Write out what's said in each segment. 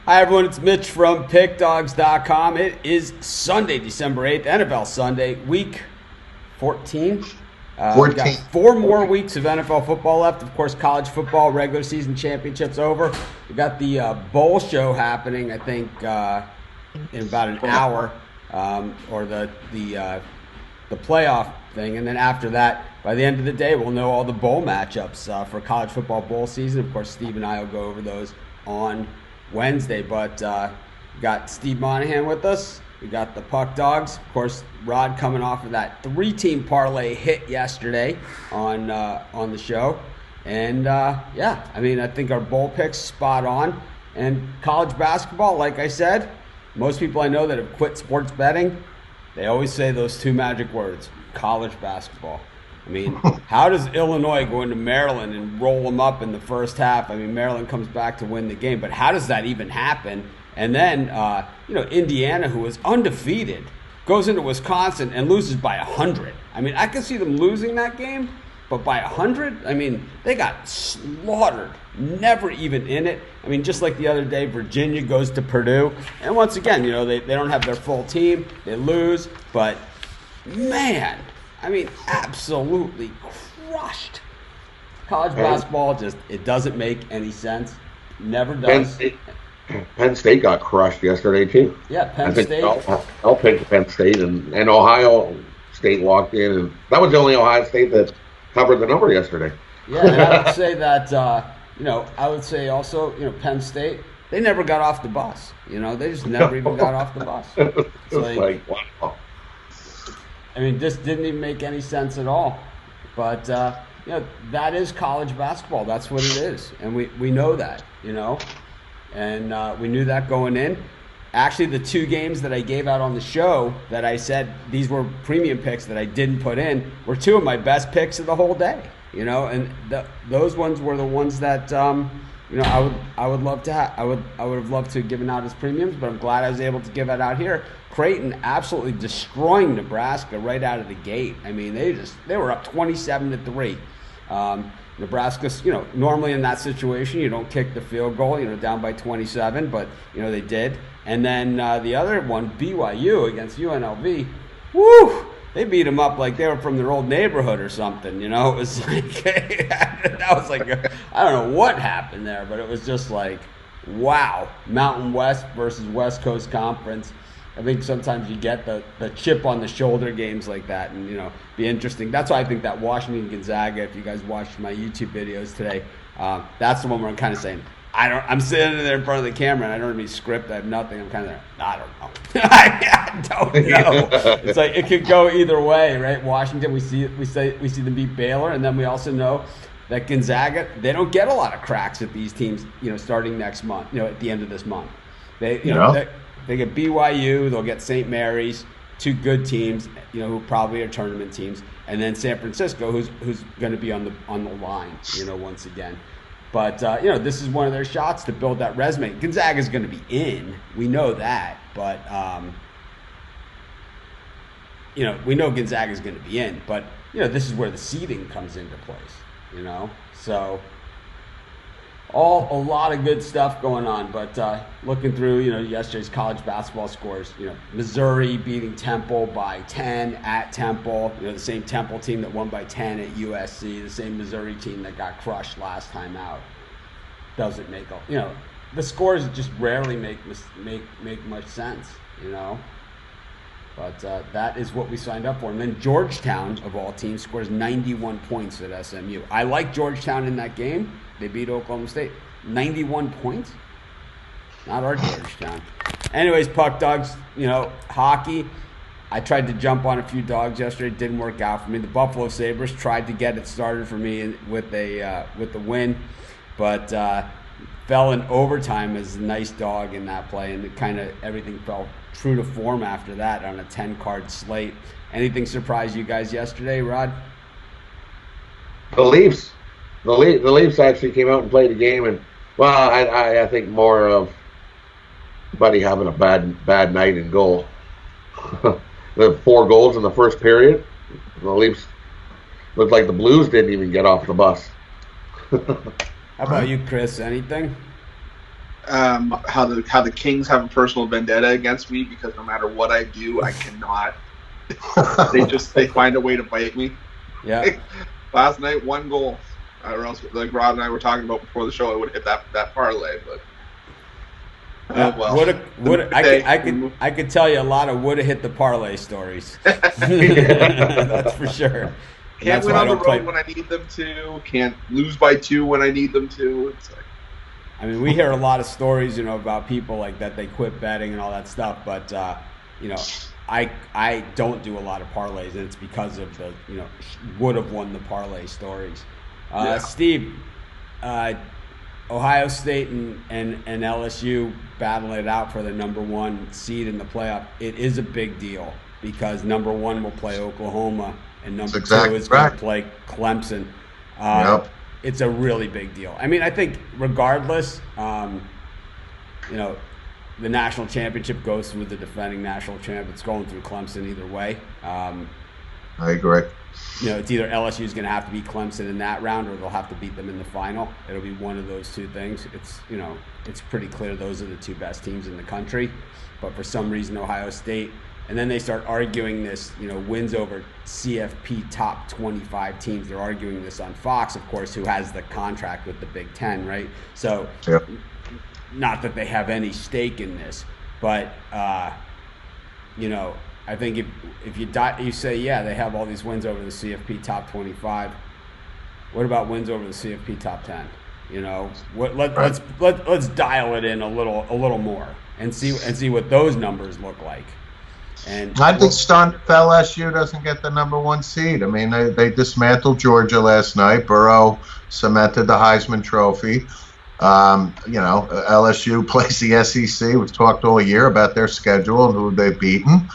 Hi, everyone. It's Mitch from PickDogs.com. It is Sunday, December 8th, NFL Sunday, week 14. We've got 4 more weeks of NFL football left. Of course, college football, regular season championships over. We've got the bowl show happening, I think, in about an hour, or the playoff thing. And then after that, by the end of the day, we'll know all the bowl matchups for college football bowl season. Of course, Steve and I will go over those on Wednesday. But we got Steve Monahan with us. We got the Puck Dogs. Of course, Rod coming off of that 3-team parlay hit yesterday on the show. And, I think our bowl pick's spot on. And college basketball, like I said, most people I know that have quit sports betting, they always say those 2 magic words, college basketball. I mean, how does Illinois go into Maryland and roll them up in the first half? I mean, Maryland comes back to win the game, but how does that even happen? And then, Indiana, who was undefeated, goes into Wisconsin and loses by 100. I mean, I can see them losing that game, but by 100, I mean, they got slaughtered, never even in it. I mean, just like the other day, Virginia goes to Purdue. And once again, they don't have their full team. They lose, but man, I mean, absolutely crushed. College basketball it doesn't make any sense. Never does. Penn State got crushed yesterday, too. Yeah, Penn State. I'll pick Penn State, and Ohio State walked in, and that was the only Ohio State that covered the number yesterday. Yeah, and I would say that, I would say also, Penn State, they never got off the bus. They just never even got off the bus. It's like, wow. I mean, this didn't even make any sense at all. But, that is college basketball. That's what it is. And we know that, And we knew that going in. Actually, the 2 games that I gave out on the show that I said these were premium picks that I didn't put in were 2 of my best picks of the whole day. And those ones were the ones that I would love to have. I would have loved to have given out as premiums, but I'm glad I was able to give it out here. Creighton absolutely destroying Nebraska right out of the gate. I mean, they were up 27-3. Nebraska's, normally in that situation, you don't kick the field goal, down by 27, but, they did. And then the other one, BYU against UNLV, woo! They beat them up like they were from their old neighborhood or something, It was like, that was like, I don't know what happened there, but it was just like, wow. Mountain West versus West Coast Conference. I think sometimes you get the chip on the shoulder games like that and, be interesting. That's why I think that Washington-Gonzaga, if you guys watched my YouTube videos today, that's the one where I'm kind of saying, I'm sitting there in front of the camera and I don't have any script. I have nothing. I'm kind of there. I don't know. I don't know. It's like it could go either way, right? Washington, we see them beat Baylor, and then we also know that Gonzaga, they don't get a lot of cracks at these teams, starting next month, at the end of this month. They get BYU, they'll get St. Mary's, 2 good teams, who probably are tournament teams, and then San Francisco, who's going to be on the line, once again. But, this is one of their shots to build that resume. Gonzaga's going to be in. We know that. But, we know Gonzaga's going to be in. But, this is where the seeding comes into place, So, a lot of good stuff going on. But looking through, yesterday's college basketball scores, Missouri beating Temple by 10 at Temple. The same Temple team that won by 10 at USC. The same Missouri team that got crushed last time out. Doesn't make the scores just rarely make much sense, But that is what we signed up for. And then Georgetown, of all teams, scores 91 points at SMU. I like Georgetown in that game. They beat Oklahoma State. 91 points? Not our Georgetown. Anyways, Puck Dogs, hockey. I tried to jump on a few dogs yesterday. It didn't work out for me. The Buffalo Sabres tried to get it started for me with the win, but fell in overtime as a nice dog in that play, and everything fell true to form after that on a 10-card slate. Anything surprise you guys yesterday, Rod? The Leafs. The Leafs actually came out and played a game, and I think more of Buddy having a bad night in goal. The 4 goals in the first period. The Leafs looked like the Blues didn't even get off the bus. How about you, Chris? Anything? how the Kings have a personal vendetta against me because no matter what I do, I cannot. They find a way to bite me. Yeah. Last night, 1 goal, or else like Rod and I were talking about before the show, I would hit that parlay, but. Oh well. I could tell you a lot of would have hit the parlay stories. That's for sure. Can't win on the road when I need them to. Can't lose by 2 when I need them to. It's like, I mean, we hear a lot of stories, about people like that they quit betting and all that stuff. But I don't do a lot of parlays, and it's because of the would have won the parlay stories. Steve, Ohio State and LSU battling it out for the number 1 seed in the playoff. It is a big deal because number 1 will play Oklahoma and number 2 is going to play Clemson. It's a really big deal. I mean, I think regardless, the national championship goes through the defending national champ. It's going through Clemson either way. I agree. It's either LSU's going to have to beat Clemson in that round or they'll have to beat them in the final. It'll be one of those two things. It's pretty clear those are the 2 best teams in the country. But for some reason, Ohio State, and then they start arguing this, wins over CFP top 25 teams. They're arguing this on Fox, of course, who has the contract with the Big Ten, right? So, not that they have any stake in this, but, I think if you say, they have all these wins over the CFP top 25, what about wins over the CFP top 10? Let's dial it in a little more and see what those numbers look like. And I think stunned if LSU doesn't get the number 1 seed. I mean, they dismantled Georgia last night. Burrow cemented the Heisman Trophy. LSU plays the SEC. We've talked all year about their schedule and who they've beaten.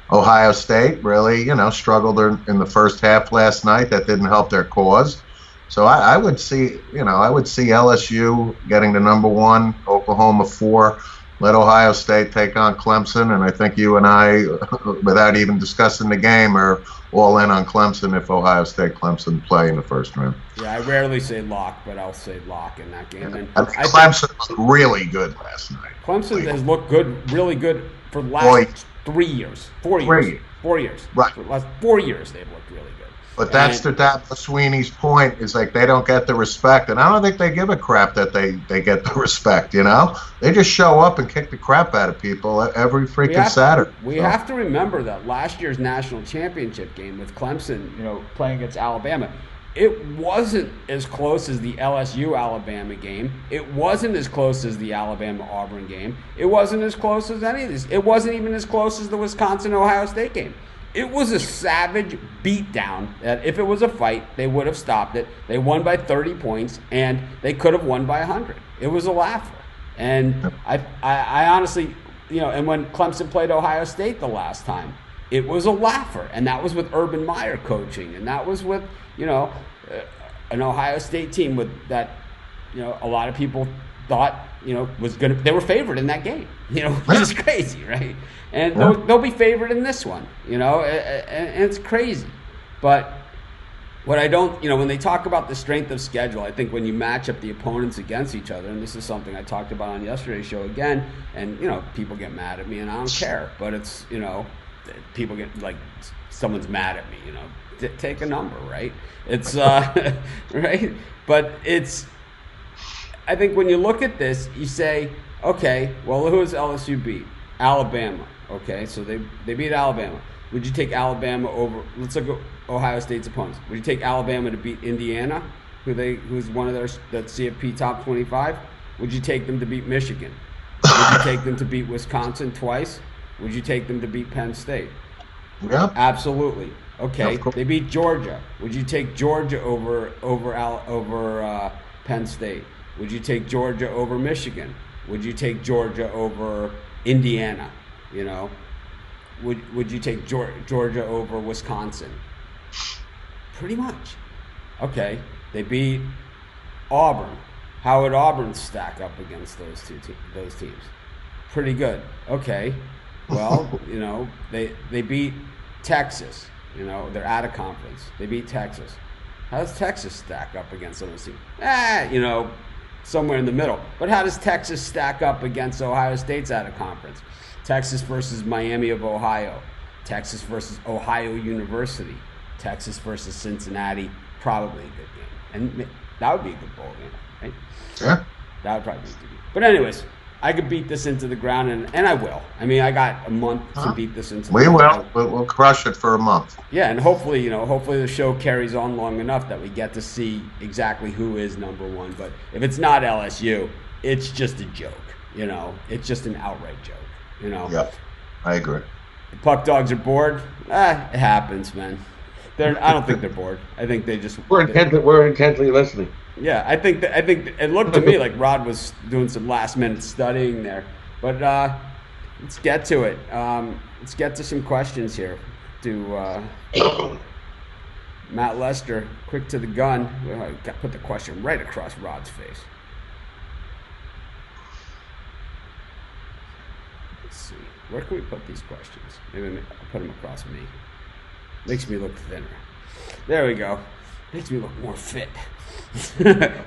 Ohio State really, struggled in the first half last night. That didn't help their cause. So I would see LSU getting the number 1, Oklahoma 4. Let Ohio State take on Clemson, and I think you and I, without even discussing the game, are all in on Clemson if Ohio State Clemson play in the first round. Yeah, I rarely say lock, but I'll say lock in that game. And Clemson looked really good last night. Clemson has looked good, really good for the last 3 years, 4 years. 4 years. Right. For the last 4 years, they've looked really good. But that's Sweeney's point, is like they don't get the respect, and I don't think they give a crap that they get the respect, They just show up and kick the crap out of people every freaking Saturday. We have to remember that last year's national championship game with Clemson, playing against Alabama, it wasn't as close as the LSU-Alabama game. It wasn't as close as the Alabama-Auburn game. It wasn't as close as any of these. It wasn't even as close as the Wisconsin-Ohio State game. It was a savage beatdown that if it was a fight, they would have stopped it. They won by 30 points, and they could have won by 100. It was a laugher. And I honestly, and when Clemson played Ohio State the last time, it was a laugher. And that was with Urban Meyer coaching. And that was with, an Ohio State team with that, a lot of people thought, they were favored in that game, which is crazy, right? And they'll be favored in this one, and it's crazy. But what I don't, when they talk about the strength of schedule, I think when you match up the opponents against each other, and this is something I talked about on yesterday's show again, and, people get mad at me, and I don't care. But it's, people get, like, someone's mad at me, take a number, right? It's, right? But it's, I think when you look at this, you say, okay, well, who has LSU beat? Alabama. Okay, so they beat Alabama. Would you take Alabama over? Let's look at Ohio State's opponents. Would you take Alabama to beat Indiana, who's one of that CFP top 25? Would you take them to beat Michigan? Would you take them to beat Wisconsin twice? Would you take them to beat Penn State? Yeah, absolutely. Okay, they beat Georgia. Would you take Georgia over Penn State? Would you take Georgia over Michigan? Would you take Georgia over Indiana? Would you take Georgia over Wisconsin? Pretty much. Okay, they beat Auburn. How would Auburn stack up against those teams? Pretty good. Okay, well, they beat Texas. They're out of conference. They beat Texas. How does Texas stack up against those teams? somewhere in the middle. But how does Texas stack up against Ohio State's out of conference? Texas versus Miami of Ohio. Texas versus Ohio University. Texas versus Cincinnati. Probably a good game. And that would be a good bowl game, right? Yeah. That would probably be good. But anyways, I could beat this into the ground, and I will. I mean, I got a month to beat this into the ground. We will. We'll crush it for a month. Yeah, and hopefully the show carries on long enough that we get to see exactly who is number one. But if it's not LSU, it's just a joke. It's just an outright joke. Yep, I agree. The Puck Dogs are bored. It happens, man. I don't think they're bored. I think they just we're intently listening. Yeah, I think it looked to me like Rod was doing some last minute studying there. But let's get to it. Let's get to some questions here. To Matt Lester, quick to the gun. Put the question right across Rod's face. Let's see. Where can we put these questions? Maybe I'll put them across me. Makes me look thinner. There we go. Makes me look more fit.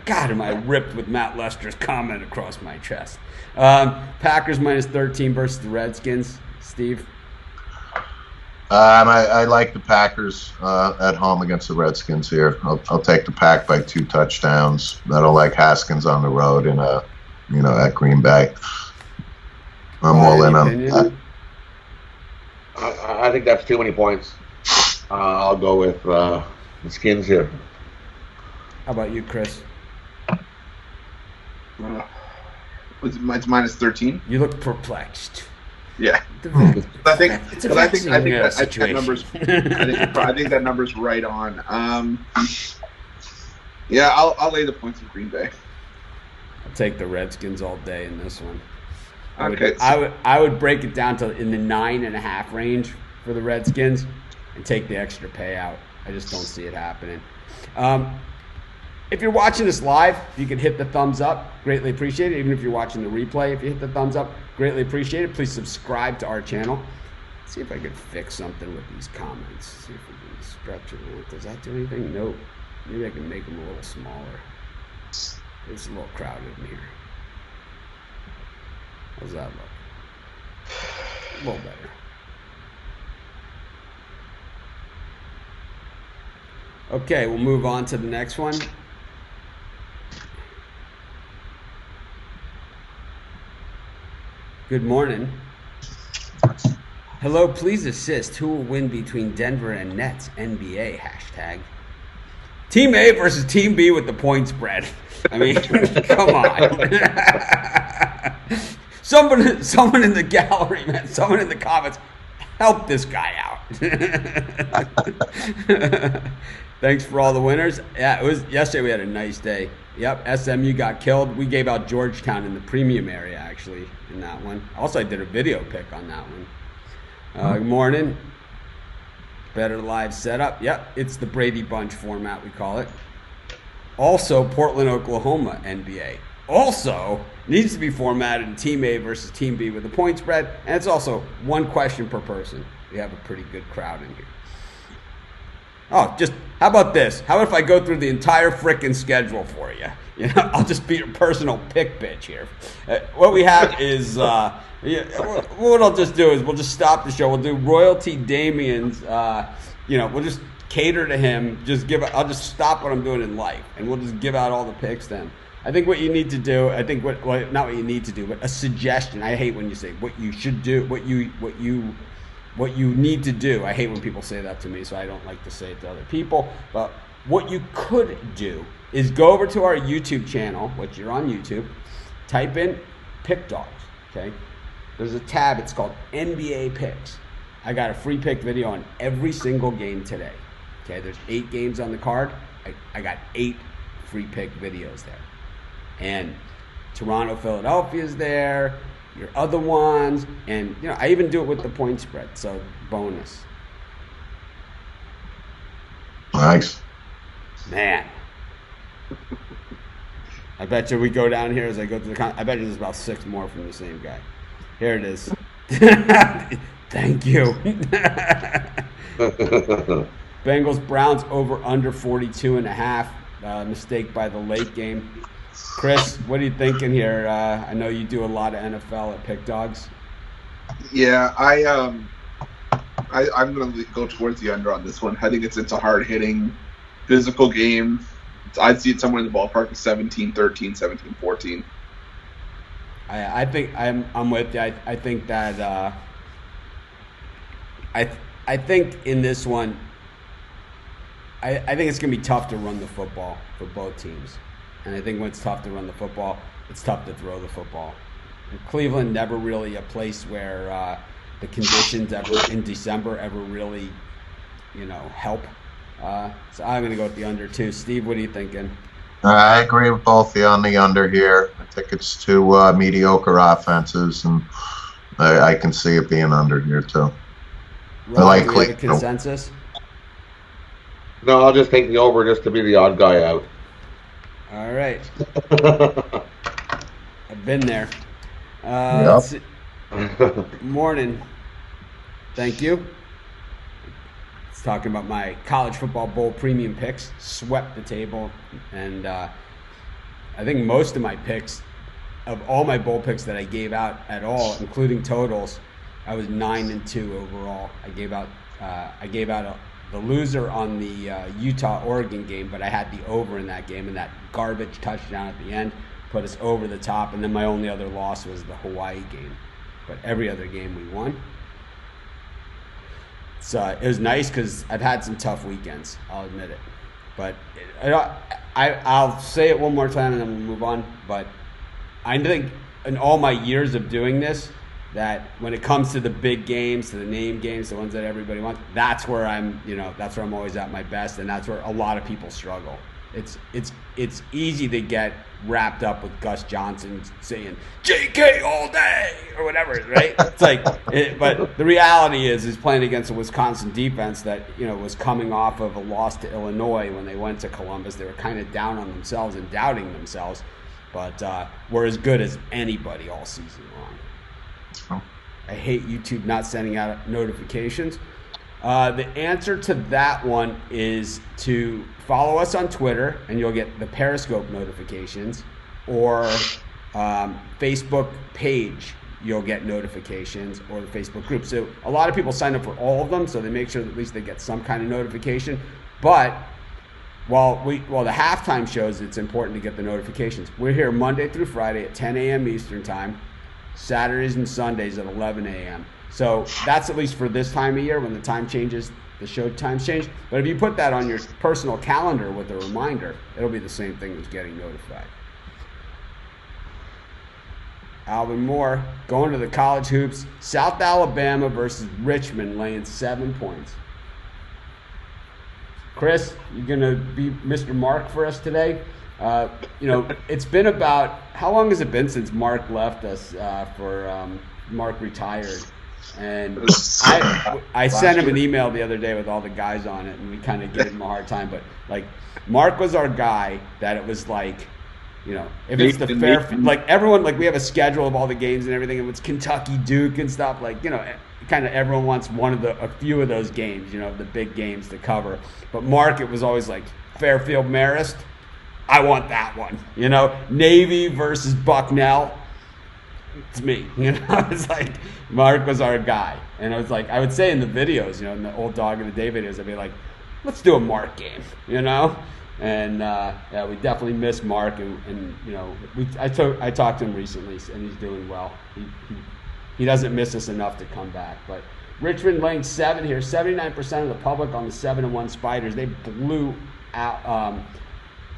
God, am I ripped with Matt Lester's comment across my chest. Packers minus 13 versus the Redskins. Steve? I like the Packers at home against the Redskins here. I'll take the Pack by 2 touchdowns. I don't like Haskins on the road at Green Bay. I'm all in on that. I think that's too many points. I'll go with the Skins here. How about you, Chris? It's minus 13. You look perplexed. Yeah, I think that number's. I think that number's right on. Yeah, I'll lay the points in Green Bay. I'll take the Redskins all day in this one. I would break it down to in the 9.5 range for the Redskins and take the extra payout. I just don't see it happening. If you're watching this live, you can hit the thumbs up. Greatly appreciate it. Even if you're watching the replay, if you hit the thumbs up, greatly appreciate it. Please subscribe to our channel. Let's see if I can fix something with these comments. See if we can stretch it. Does that do anything? Nope. Maybe I can make them a little smaller. It's a little crowded in here. How's that look? A little better. Okay, we'll move on to the next one. Good morning. Hello, please assist. Who will win between Denver and Nets? NBA hashtag. Team A versus Team B with the point spread. I mean, come on. Someone in the gallery, man. Someone in the comments, help this guy out. Thanks for all the winners. Yeah, it was yesterday. We had a nice day. Yep, SMU got killed. We gave out Georgetown in the premium area, actually, in that one. Also, I did a video pick on that one. Good morning. Better live setup. Yep, it's the Brady Bunch format, we call it. Also, Portland, Oklahoma, NBA. Also, needs to be formatted in Team A versus Team B with a point spread. And it's also one question per person. We have a pretty good crowd in here. Oh, how about this? How about if I go through the entire frickin' schedule for you? I'll just be your personal pick bitch here. What we have is, what I'll just do is we'll just stop the show. We'll do Royalty Damien's, we'll just cater to him. I'll just stop what I'm doing in life, and we'll just give out all the picks then. I think what you need to do, not what you need to do, but a suggestion. I hate when you say what you should do, what you need to do. I hate when people say that to me, so I don't like to say it to other people. But what you could do is go over to our YouTube channel, which you're on YouTube, type in Pick Dogs, okay? There's a tab, it's called NBA Picks. I got a free pick video on every single game today, okay? There's 8 games on the card. I got 8 free pick videos there. And Toronto, Philadelphia is there, your other ones, and I even do it with the point spread, so bonus. Nice. Man. I bet you we go down here as I go through I bet you there's about 6 more from the same guy. Here it is. Thank you. Bengals Browns over under 42.5. Mistake by the late game. Chris, what are you thinking here? I know you do a lot of NFL at Pick Dogs. Yeah, I'm going to go towards the under on this one. I think it's a hard-hitting, physical game. I'd see it somewhere in the ballpark of 17-13, 17-14. I think I'm with you. I think that I think in this one, I think it's going to be tough to run the football for both teams. And I think when it's tough to run the football, it's tough to throw the football. And Cleveland never really a place where the conditions ever in December ever really, help. So I'm going to go with the under too. Steve, what are you thinking? I agree with both on the under here. I think it's two mediocre offenses, and I can see it being under here too. Rob, I like Cleveland. Consensus? No, I'll just take the over just to be the odd guy out. All right. I've been there. Yep. Morning. Thank you. It's talking about my college football bowl premium picks. Swept the table, and I think most of my picks, of all my bowl picks that I gave out at all, including totals, I was 9-2 overall. I gave out the loser on the Utah-Oregon game, but I had the over in that game, and that garbage touchdown at the end put us over the top. And then my only other loss was the Hawaii game, but every other game we won. So it was nice because I've had some tough weekends, I'll admit it. But I'll say it one more time and then we'll move on. But I think in all my years of doing this, that when it comes to the big games, to the name games, the ones that everybody wants, that's where I'm always at my best, and that's where a lot of people struggle. It's easy to get wrapped up with Gus Johnson saying JK all day or whatever, right? It's like, but the reality is playing against a Wisconsin defense that was coming off of a loss to Illinois when they went to Columbus. They were kind of down on themselves and doubting themselves, but were as good as anybody all season long. I hate YouTube not sending out notifications. The answer to that one is to follow us on Twitter, and you'll get the Periscope notifications, or Facebook page, you'll get notifications, or the Facebook group. So a lot of people sign up for all of them, so they make sure that at least they get some kind of notification. But while the halftime shows, it's important to get the notifications. We're here Monday through Friday at 10 a.m. Eastern Time, Saturdays and Sundays at 11 a.m. So that's at least for this time of year when the time changes, the show times change. But if you put that on your personal calendar with a reminder, it'll be the same thing as getting notified. Alvin Moore going to the college hoops. South Alabama versus Richmond laying 7 points. Chris, you're going to be Mr. Mark for us today. It's been about, how long has it been since Mark left us Mark retired? And I sent him an email the other day with all the guys on it, and we kind of gave him a hard time. But, Mark was our guy that it was like, if it's the fair, everyone, we have a schedule of all the games and everything, and it's Kentucky, Duke and stuff, kind of everyone wants a few of those games, the big games to cover. But Mark, it was always like Fairfield Marist, I want that one. Navy versus Bucknell, it's me. It's like Mark was our guy, and it was like I would say in the videos, in the old Dog of the Day videos, I'd be like, let's do a Mark game, And we definitely miss Mark, and I talked to him recently, and he's doing well. He doesn't miss us enough to come back. But Richmond laying 7 here. 79% of the public on the 7-1 Spiders. They blew out.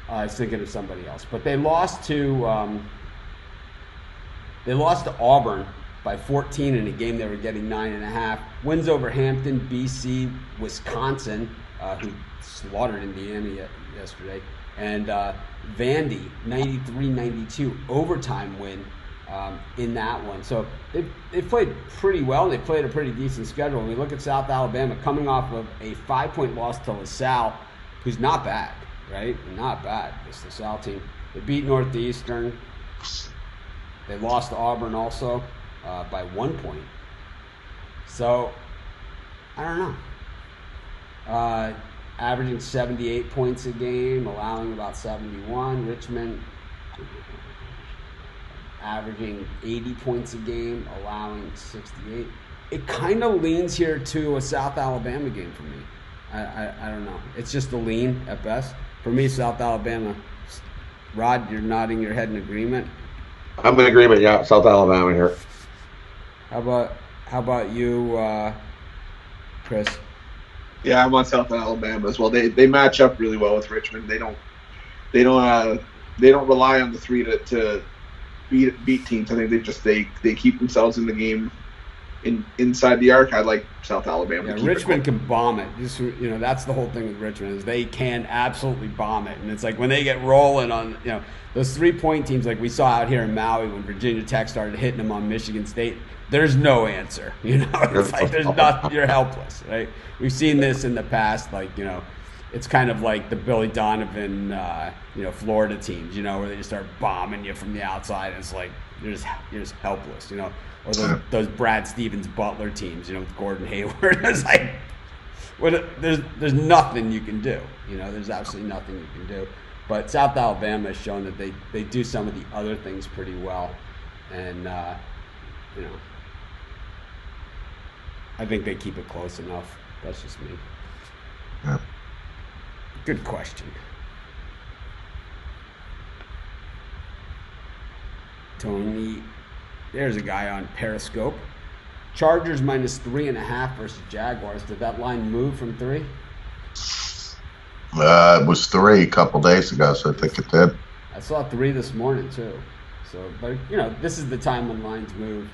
I was thinking of somebody else, but they lost to Auburn by 14 in a game they were getting 9.5. Wins over Hampton, BC, Wisconsin, who slaughtered Indiana yesterday, and Vandy 93-92 overtime win in that one. So they played pretty well. They played a pretty decent schedule. When we look at South Alabama coming off of a 5-point loss to LaSalle, who's not bad, right? Not bad. This LaSalle team. They beat Northeastern. They lost to Auburn also by 1 point. So I don't know. Averaging 78 points a game, allowing about 71. Richmond, averaging 80 points a game, allowing 68. It kind of leans here to a South Alabama game for me. I don't know. It's just a lean at best. For me, South Alabama. Rod, you're nodding your head in agreement. I'm in agreement. Yeah, South Alabama here. How about you, Chris? Yeah, I want South Alabama as well. They match up really well with Richmond. They don't rely on the three to beat teams. I think they keep themselves in the game inside the arc. I like South Alabama. Yeah, Richmond can bomb it. Just, that's the whole thing with Richmond is they can absolutely bomb it. And it's like when they get rolling on those 3-point teams like we saw out here in Maui when Virginia Tech started hitting them on Michigan State. There's no answer. It's like there's nothing. You're helpless, right? We've seen this in the past. It's kind of like the Billy Donovan, Florida teams, where they just start bombing you from the outside. And it's like you're just helpless, Or those Brad Stevens Butler teams, with Gordon Hayward. It's like, there's nothing you can do. There's absolutely nothing you can do. But South Alabama has shown that they do some of the other things pretty well, and I think they keep it close enough. That's just me. Yeah. Good question. Tony, there's a guy on Periscope. Chargers -3.5 versus Jaguars. Did that line move from 3? It was 3 a couple days ago, so I think it did. I saw 3 this morning too. So, but this is the time when lines move.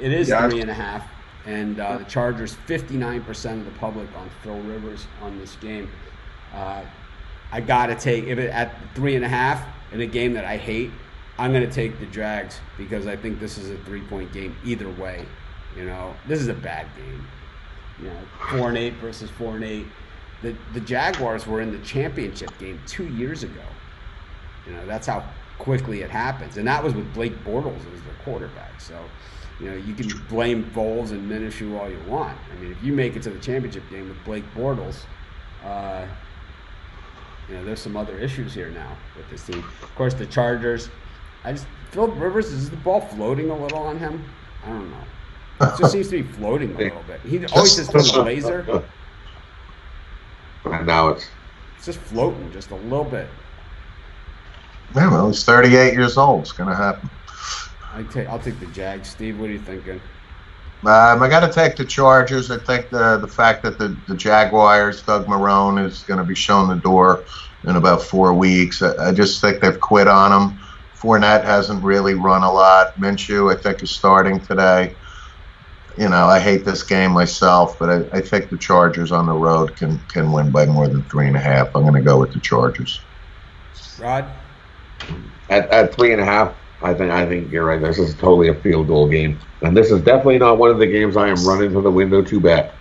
It is 3.5. And the Chargers, 59% of the public on Phil Rivers on this game. I got to take, if it at 3.5 in a game that I hate, I'm going to take the Jags because I think this is a 3-point game either way. This is a bad game. 4-8 versus 4-8. The Jaguars were in the championship game 2 years ago. That's how quickly it happens. And that was with Blake Bortles as their quarterback. So, you can blame Foles and Minshew all you want. I mean, if you make it to the championship game with Blake Bortles, there's some other issues here now with this team. Of course, the Chargers. Philip Rivers, is the ball floating a little on him? I don't know. It just seems to be floating a little bit. He always just doing a laser. And now it's just floating just a little bit. Yeah, well, he's 38 years old. It's going to happen. I'll take the Jags. Steve, what are you thinking? I got to take the Chargers. I think the fact that the Jaguars, Doug Marrone, is going to be shown the door in about 4 weeks. I just think they've quit on him. Fournette hasn't really run a lot. Minshew, I think, is starting today. I hate this game myself, but I think the Chargers on the road can win by more than 3.5. I'm going to go with the Chargers. Rod? At 3.5, I think you're right. This is totally a field goal game, and this is definitely not one of the games I am running to the window to bet.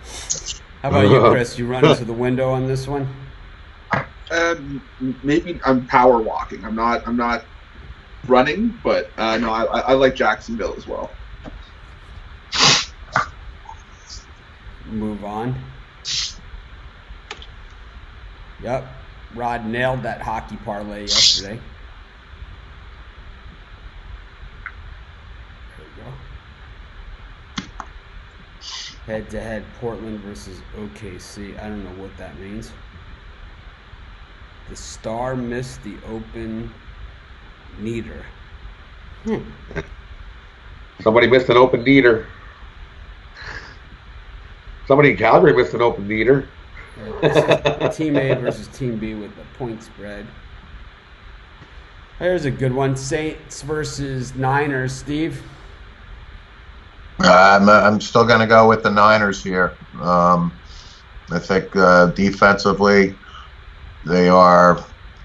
How about you, Chris? You run into the window on this one? Maybe I'm power walking. I'm not running, but no, I like Jacksonville as well. Move on. Yep. Rod nailed that hockey parlay yesterday. There we go. Head-to-head Portland versus OKC. I don't know what that means. The Star missed the open neater. Somebody missed an open neater. Somebody in Calgary missed an open neater. Team A versus Team B with the point spread. Here's a good one. Saints versus Niners. Steve? I'm still going to go with the Niners here. I think defensively they are,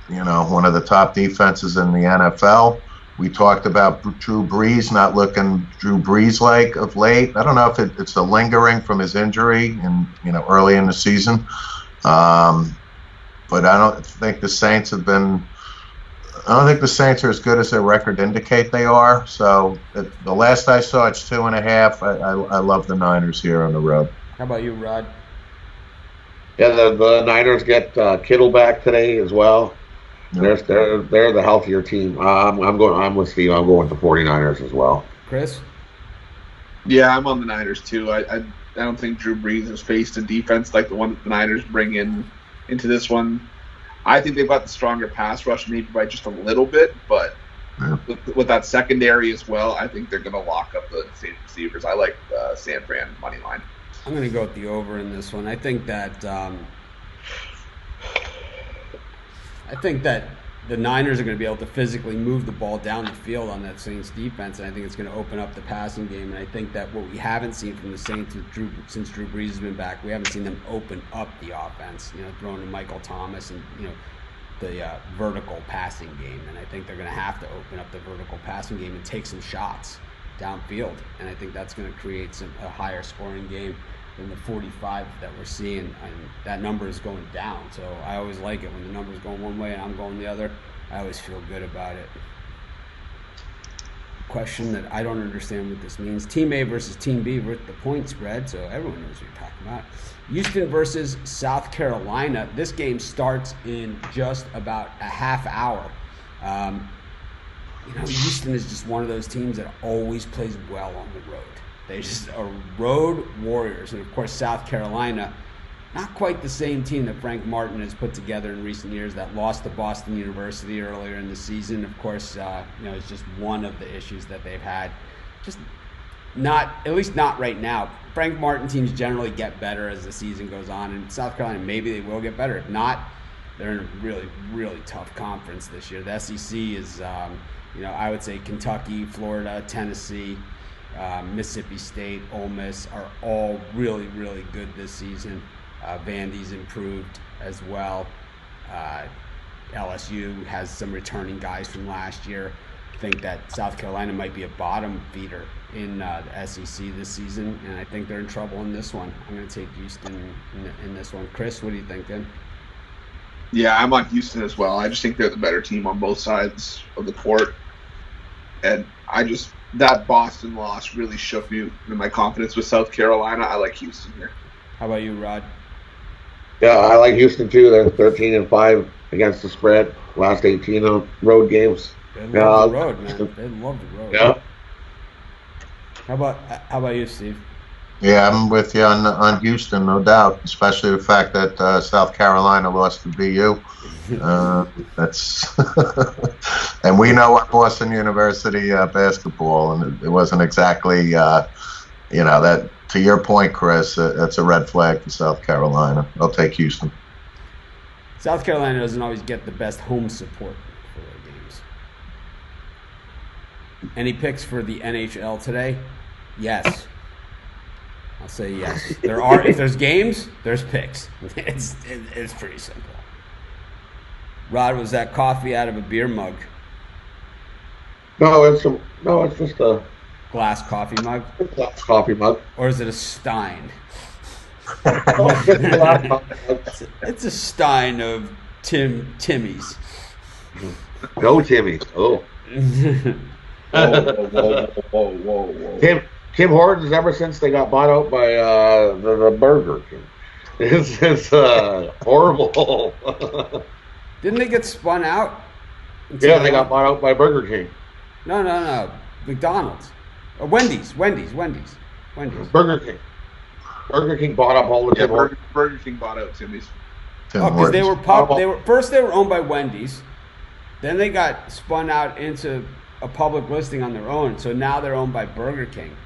one of the top defenses in the NFL. We talked about Drew Brees not looking Drew Brees-like of late. I don't know if it's a lingering from his injury early in the season. But I don't think the Saints are as good as their record indicate they are. So the last I saw, it's 2.5. I love the Niners here on the road. How about you, Rod? Yeah, the Niners get Kittle back today as well. They're the healthier team. I'm with Steve. I'm going with the 49ers as well. Chris? Yeah, I'm on the Niners too. I don't think Drew Brees has faced a defense like the one that the Niners bring into this one. I think they've got the stronger pass rush, maybe by just a little bit, but with that secondary as well, I think they're going to lock up the same receivers. I like San Fran money line. I'm going to go with the over in this one. I think that the Niners are going to be able to physically move the ball down the field on that Saints defense, and I think it's going to open up the passing game. And I think that what we haven't seen from the Saints since Drew Brees has been back, we haven't seen them open up the offense, throwing to Michael Thomas and, the vertical passing game. And I think they're going to have to open up the vertical passing game and take some shots downfield. And I think that's going to create a higher scoring game than the 45 that we're seeing, and that number is going down. So I always like it when the number's going one way and I'm going the other. I always feel good about it. Question that I don't understand what this means. Team A versus Team B with the point spread, so everyone knows what you're talking about. Houston versus South Carolina. This game starts in just about a half hour. Houston is just one of those teams that always plays well on the road. They just are road warriors. And, of course, South Carolina, not quite the same team that Frank Martin has put together in recent years that lost to Boston University earlier in the season. Of course, it's just one of the issues that they've had. Just not, at least not right now. Frank Martin teams generally get better as the season goes on. And South Carolina, maybe they will get better. If not, they're in a really, really tough conference this year. The SEC is, I would say Kentucky, Florida, Tennessee, Mississippi State, Ole Miss are all really, really good this season. Vandy's improved as well. LSU has some returning guys from last year. I think that South Carolina might be a bottom feeder in the SEC this season, and I think they're in trouble in this one. I'm going to take Houston in this one. Chris, what are you thinking? Yeah, I'm on Houston as well. I just think they're the better team on both sides of the court. And that Boston loss really shook me in my confidence with South Carolina. I like Houston here. How about you, Rod? Yeah, I like Houston too. They're 13-5 against the spread. Last 18 of road games. They love the road, man. They love the road. Yeah. How about you, Steve? Yeah, I'm with you on Houston, no doubt. Especially the fact that South Carolina lost to BU. That's and we know what Boston University basketball, and it wasn't exactly that. To your point, Chris, that's a red flag for South Carolina. I'll take Houston. South Carolina doesn't always get the best home support for their games. Any picks for the NHL today? Yes. I'll say yes. There are. If there's games, there's picks. It's pretty simple. Rod, was that coffee out of a beer mug? No, it's just a glass coffee mug. Glass coffee mug. Or is it a Stein? It's a Stein of Timmy's. Go Timmy's. Oh. Whoa. Tim Hortons, ever since they got bought out by the Burger King, it's horrible. Didn't they get spun out? Yeah, they got bought out by Burger King. No. McDonald's. Wendy's. Burger King. Burger King bought up all the Tim Hortons. Burger King bought out Timmy's. Because they were first they were owned by Wendy's, then they got spun out into a public listing on their own. So now they're owned by Burger King.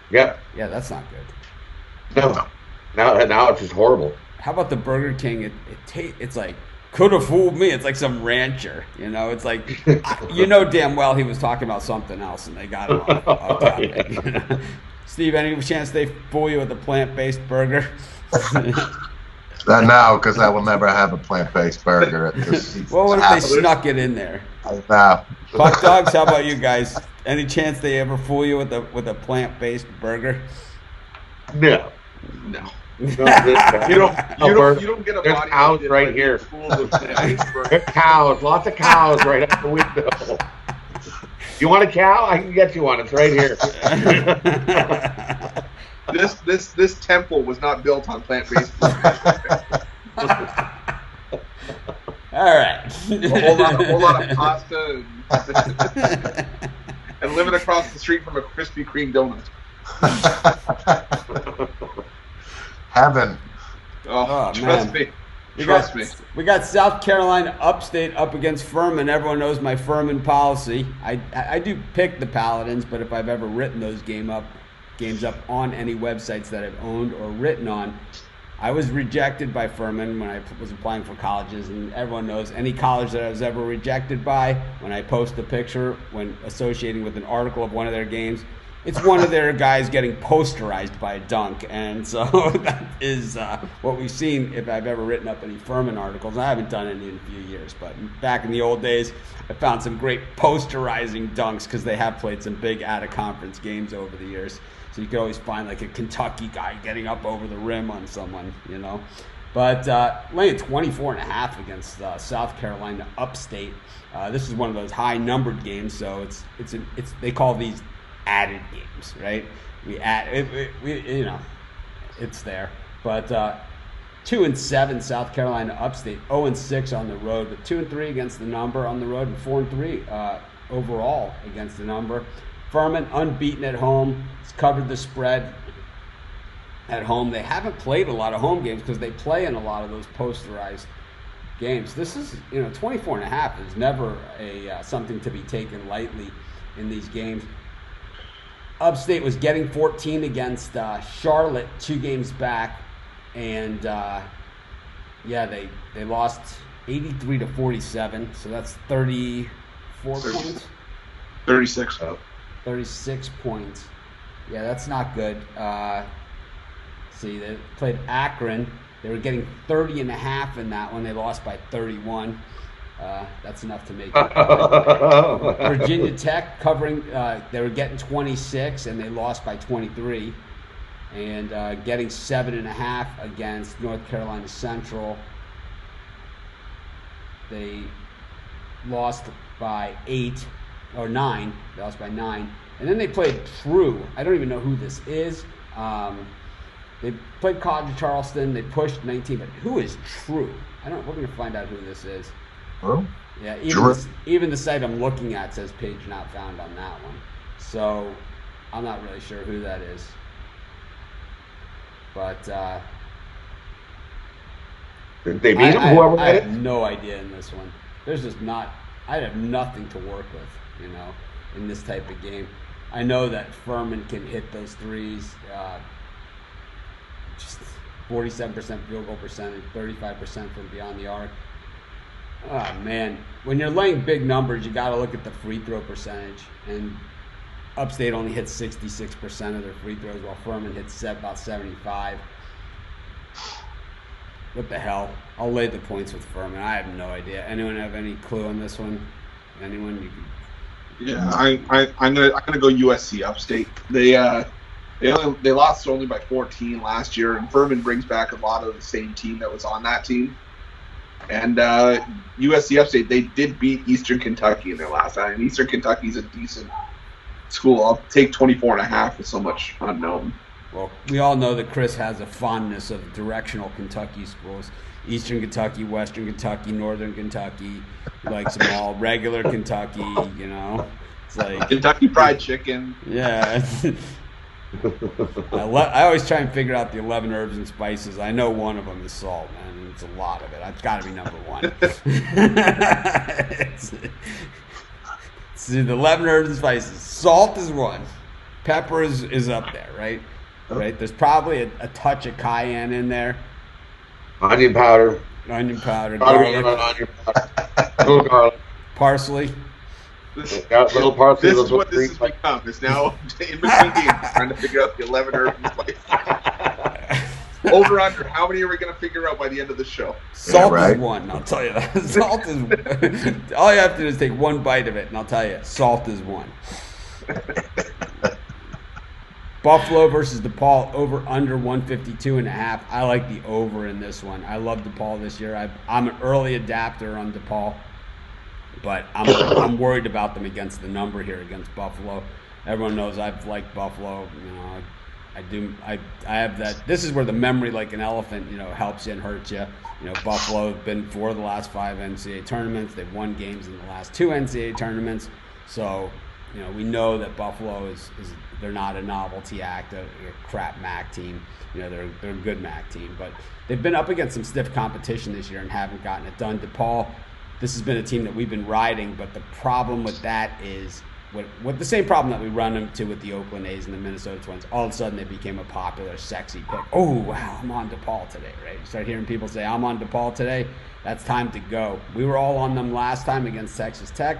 Yeah. Yeah, that's not good. No. Now it's just horrible. How about the Burger King? It's like, could have fooled me. It's like some rancher, It's like, damn well he was talking about something else, and they got him off topic. Steve, any chance they fool you with a plant-based burger? No, because I will never have a plant-based burger. Well, what if they snuck it in there? No. Puck dogs, how about you guys? Any chance they ever fool you with a plant-based burger? No. You don't get a There's body cows right here. There's cows, lots of cows right out the window. You want a cow? I can get you one. It's right here. This temple was not built on plant-based. All right. A whole lot of pasta and living across the street from a Krispy Kreme donut. Heaven. Oh, man. Trust me. We got South Carolina Upstate up against Furman. Everyone knows my Furman policy. I do pick the Paladins, but if I've ever written those games up on any websites that I've owned or written on, I was rejected by Furman when I was applying for colleges, and everyone knows any college that I was ever rejected by, when I post a picture when associating with an article of one of their games, it's one of their guys getting posterized by a dunk. And so that is what we've seen if I've ever written up any Furman articles. I haven't done any in a few years, but back in the old days, I found some great posterizing dunks because they have played some big out-of-conference games over the years. So you could always find like a Kentucky guy getting up over the rim on someone, you know. But laying 24.5 against South Carolina Upstate. This is one of those high-numbered games, so it's they call these added games, right? We add it, you know, it's there. But 2-7 South Carolina Upstate, 0-6 on the road, but 2-3 against the number on the road, and 4-3 overall against the number. Furman unbeaten at home. It's covered the spread at home. They haven't played a lot of home games because they play in a lot of those posterized games. This is, 24.5 is never something to be taken lightly in these games. Upstate was getting 14 against Charlotte 2 games back, and they lost 83-47. So that's 34 points. 36. 36 points. Yeah, that's not good. See, they played Akron. They were getting 30.5 in that one. They lost by 31. That's enough to make it. Virginia Tech covering, they were getting 26 and they lost by 23. And getting 7.5 against North Carolina Central. They lost by 9. They lost by 9. And then they played True. I don't even know who this is. They played College of Charleston. They pushed 19. But who is True? We're going to find out who this is. Oh. Yeah, even the site I'm looking at says page not found on that one. So I'm not really sure who that is. But did they beat them? Whoever I did have no idea in this one. There's just not. I have nothing to work with, in this type of game. I know that Furman can hit those threes. Just 47% field goal percentage, 35% from beyond the arc. Oh, man. When you're laying big numbers, you got to look at the free throw percentage. And Upstate only hits 66% of their free throws, while Furman hits about 75. What the hell? I'll lay the points with Furman. I have no idea. Anyone have any clue on this one? Anyone? You can... Yeah, I'm gonna go USC Upstate. They lost only by 14 last year, and Furman brings back a lot of the same team that was on that team. And USC Upstate, they did beat Eastern Kentucky in their last time. Eastern Kentucky's a decent school. I'll take 24.5 with so much unknown. Well, we all know that Chris has a fondness of directional Kentucky schools. Eastern Kentucky, Western Kentucky, Northern Kentucky. He likes them all. Regular Kentucky, It's like Kentucky Fried Chicken. Yeah. I always try and figure out the 11 herbs and spices. I know one of them is salt, man. It's a lot of it. I've got to be number one. See, the 11 herbs and spices. Salt is one. Pepper is up there, right? Right. There's probably a touch of cayenne in there. Onion powder. Garlic. Onion powder. Little garlic. Parsley. Little parsley. This is what this has become. It's now in between games trying to figure out the 11 herbs and spices. Over under. How many are we going to figure out by the end of the show? Salt is one. I'll tell you that. Salt is one. All you have to do is take one bite of it, and I'll tell you, salt is one. Buffalo versus DePaul, over under 152.5. I like the over in this one. I love DePaul this year. I'm an early adapter on DePaul, but I'm worried about them against the number here against Buffalo. Everyone knows I've liked Buffalo. I have that. This is where the memory, like an elephant, helps you and hurts you. Buffalo have been 4 of the last 5 NCAA tournaments. They've won games in the last 2 NCAA tournaments. So, we know that Buffalo is they're not a novelty act, a crap MAC team. They're a good MAC team, but they've been up against some stiff competition this year and haven't gotten it done. DePaul, this has been a team that we've been riding, but the problem with that is what the same problem that we run into with the Oakland A's and the Minnesota Twins. All of a sudden, they became a popular, sexy pick. Oh, wow, I'm on DePaul today, right? You start hearing people say, I'm on DePaul today. That's time to go. We were all on them last time against Texas Tech.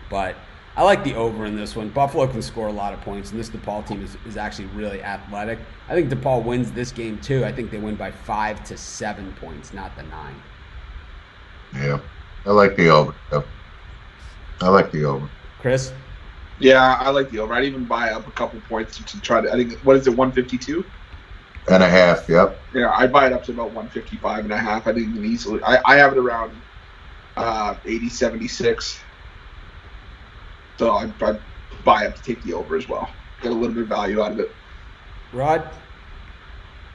But I like the over in this one. Buffalo can score a lot of points, and this DePaul team is actually really athletic. I think DePaul wins this game, too. I think they win by 5 to 7 points, not the 9. Yeah, I like the over. I like the over. Chris? Yeah, I like the over. I'd even buy up a couple points to try to, I think, what is it, 152? And a half, yep. Yeah, I'd buy it up to about 155 and a half. I think you can easily, I have it around 80, 76. So I'd buy up to take the over as well. Get a little bit of value out of it. Rod?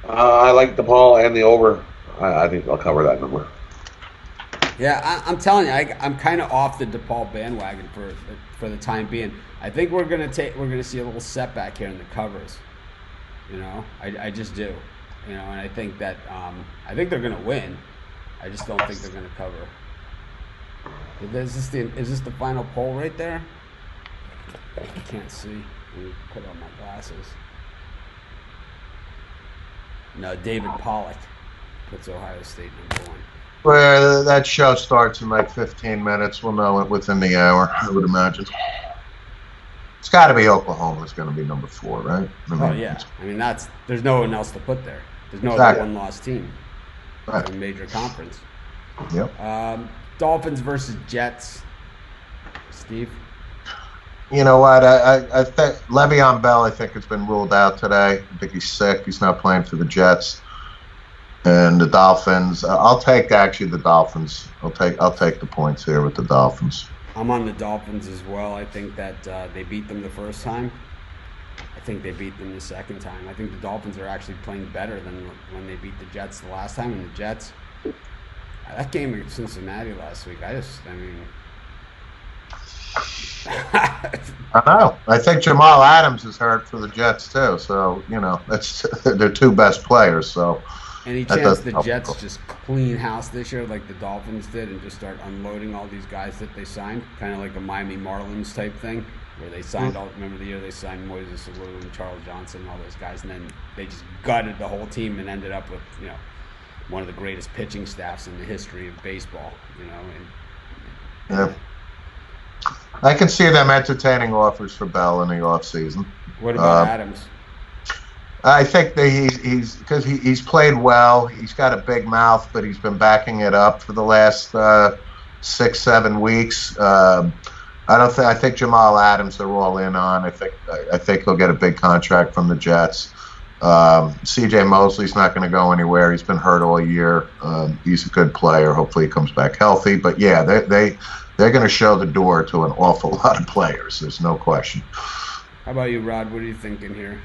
I like DePaul and the over. I think I'll cover that number. Yeah, I'm telling you, I'm kind of off the DePaul bandwagon for the time being. I think we're gonna see a little setback here in the covers. I just do. And I think that I think they're gonna win. I just don't think they're gonna cover. Is this the final poll right there? I can't see. Let me put on my glasses. No, David Pollock puts Ohio State number 1. Well, that show starts in like 15 minutes. We'll know it within the hour, I would imagine. It's got to be Oklahoma's going to be number 4, right? Yeah. There's no one else to put there. There's no Exactly. other one-loss team. Right. It's a major conference. Yep. Dolphins versus Jets. Steve? You know what? I think Le'Veon Bell, I think, has been ruled out today. I think he's sick. He's not playing for the Jets. And the Dolphins, I'll take the Dolphins. I'll take the points here with the Dolphins. I'm on the Dolphins as well. I think that they beat them the first time. I think they beat them the second time. I think the Dolphins are actually playing better than when they beat the Jets the last time. And the Jets, that game against Cincinnati last week, I know. I think Jamal Adams is hurt for the Jets too. So that's their 2 best players. So. Any chance the Jets just clean house this year like the Dolphins did and just start unloading all these guys that they signed? Kind of like a Miami Marlins type thing where they signed remember the year they signed Moises Alou and Charles Johnson and all those guys, and then they just gutted the whole team and ended up with, one of the greatest pitching staffs in the history of baseball, Yeah. I can see them entertaining offers for Bell in the offseason. What about Adams? I think that he's played well. He's got a big mouth, but he's been backing it up for the last 6-7 weeks. I think Jamal Adams they're all in on. I think he'll get a big contract from the Jets. C.J. Mosley's not going to go anywhere. He's been hurt all year. He's a good player. Hopefully he comes back healthy. But yeah, they're going to show the door to an awful lot of players. There's no question. How about you, Rod? What are you thinking here?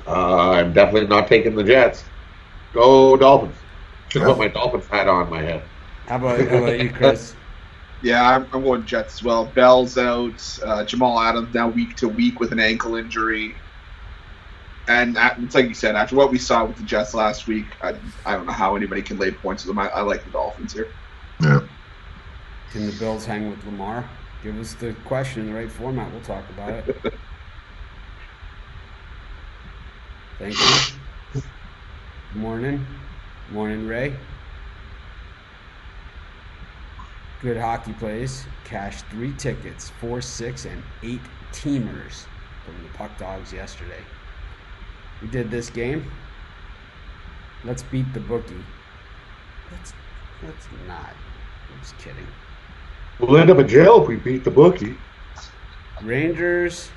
I'm definitely not taking the Jets. Go Dolphins. Should put my Dolphins hat on my head. How about you, Chris? Yeah, I'm going Jets as well. Bell's out. Jamal Adams now week to week with an ankle injury. And it's like you said, after what we saw with the Jets last week, I don't know how anybody can lay points with them. I like the Dolphins here. Yeah. Can the Bills hang with Lamar? Give us the question in the right format. We'll talk about it. Thank you. Good morning. Morning, Ray. Good hockey plays. Cashed 3 tickets, 4, 6, and 8 teamers from the Puck Dogs yesterday. We did this game. Let's beat the bookie. Let's not. I'm just kidding. We'll end up in jail if we beat the bookie. Rangers.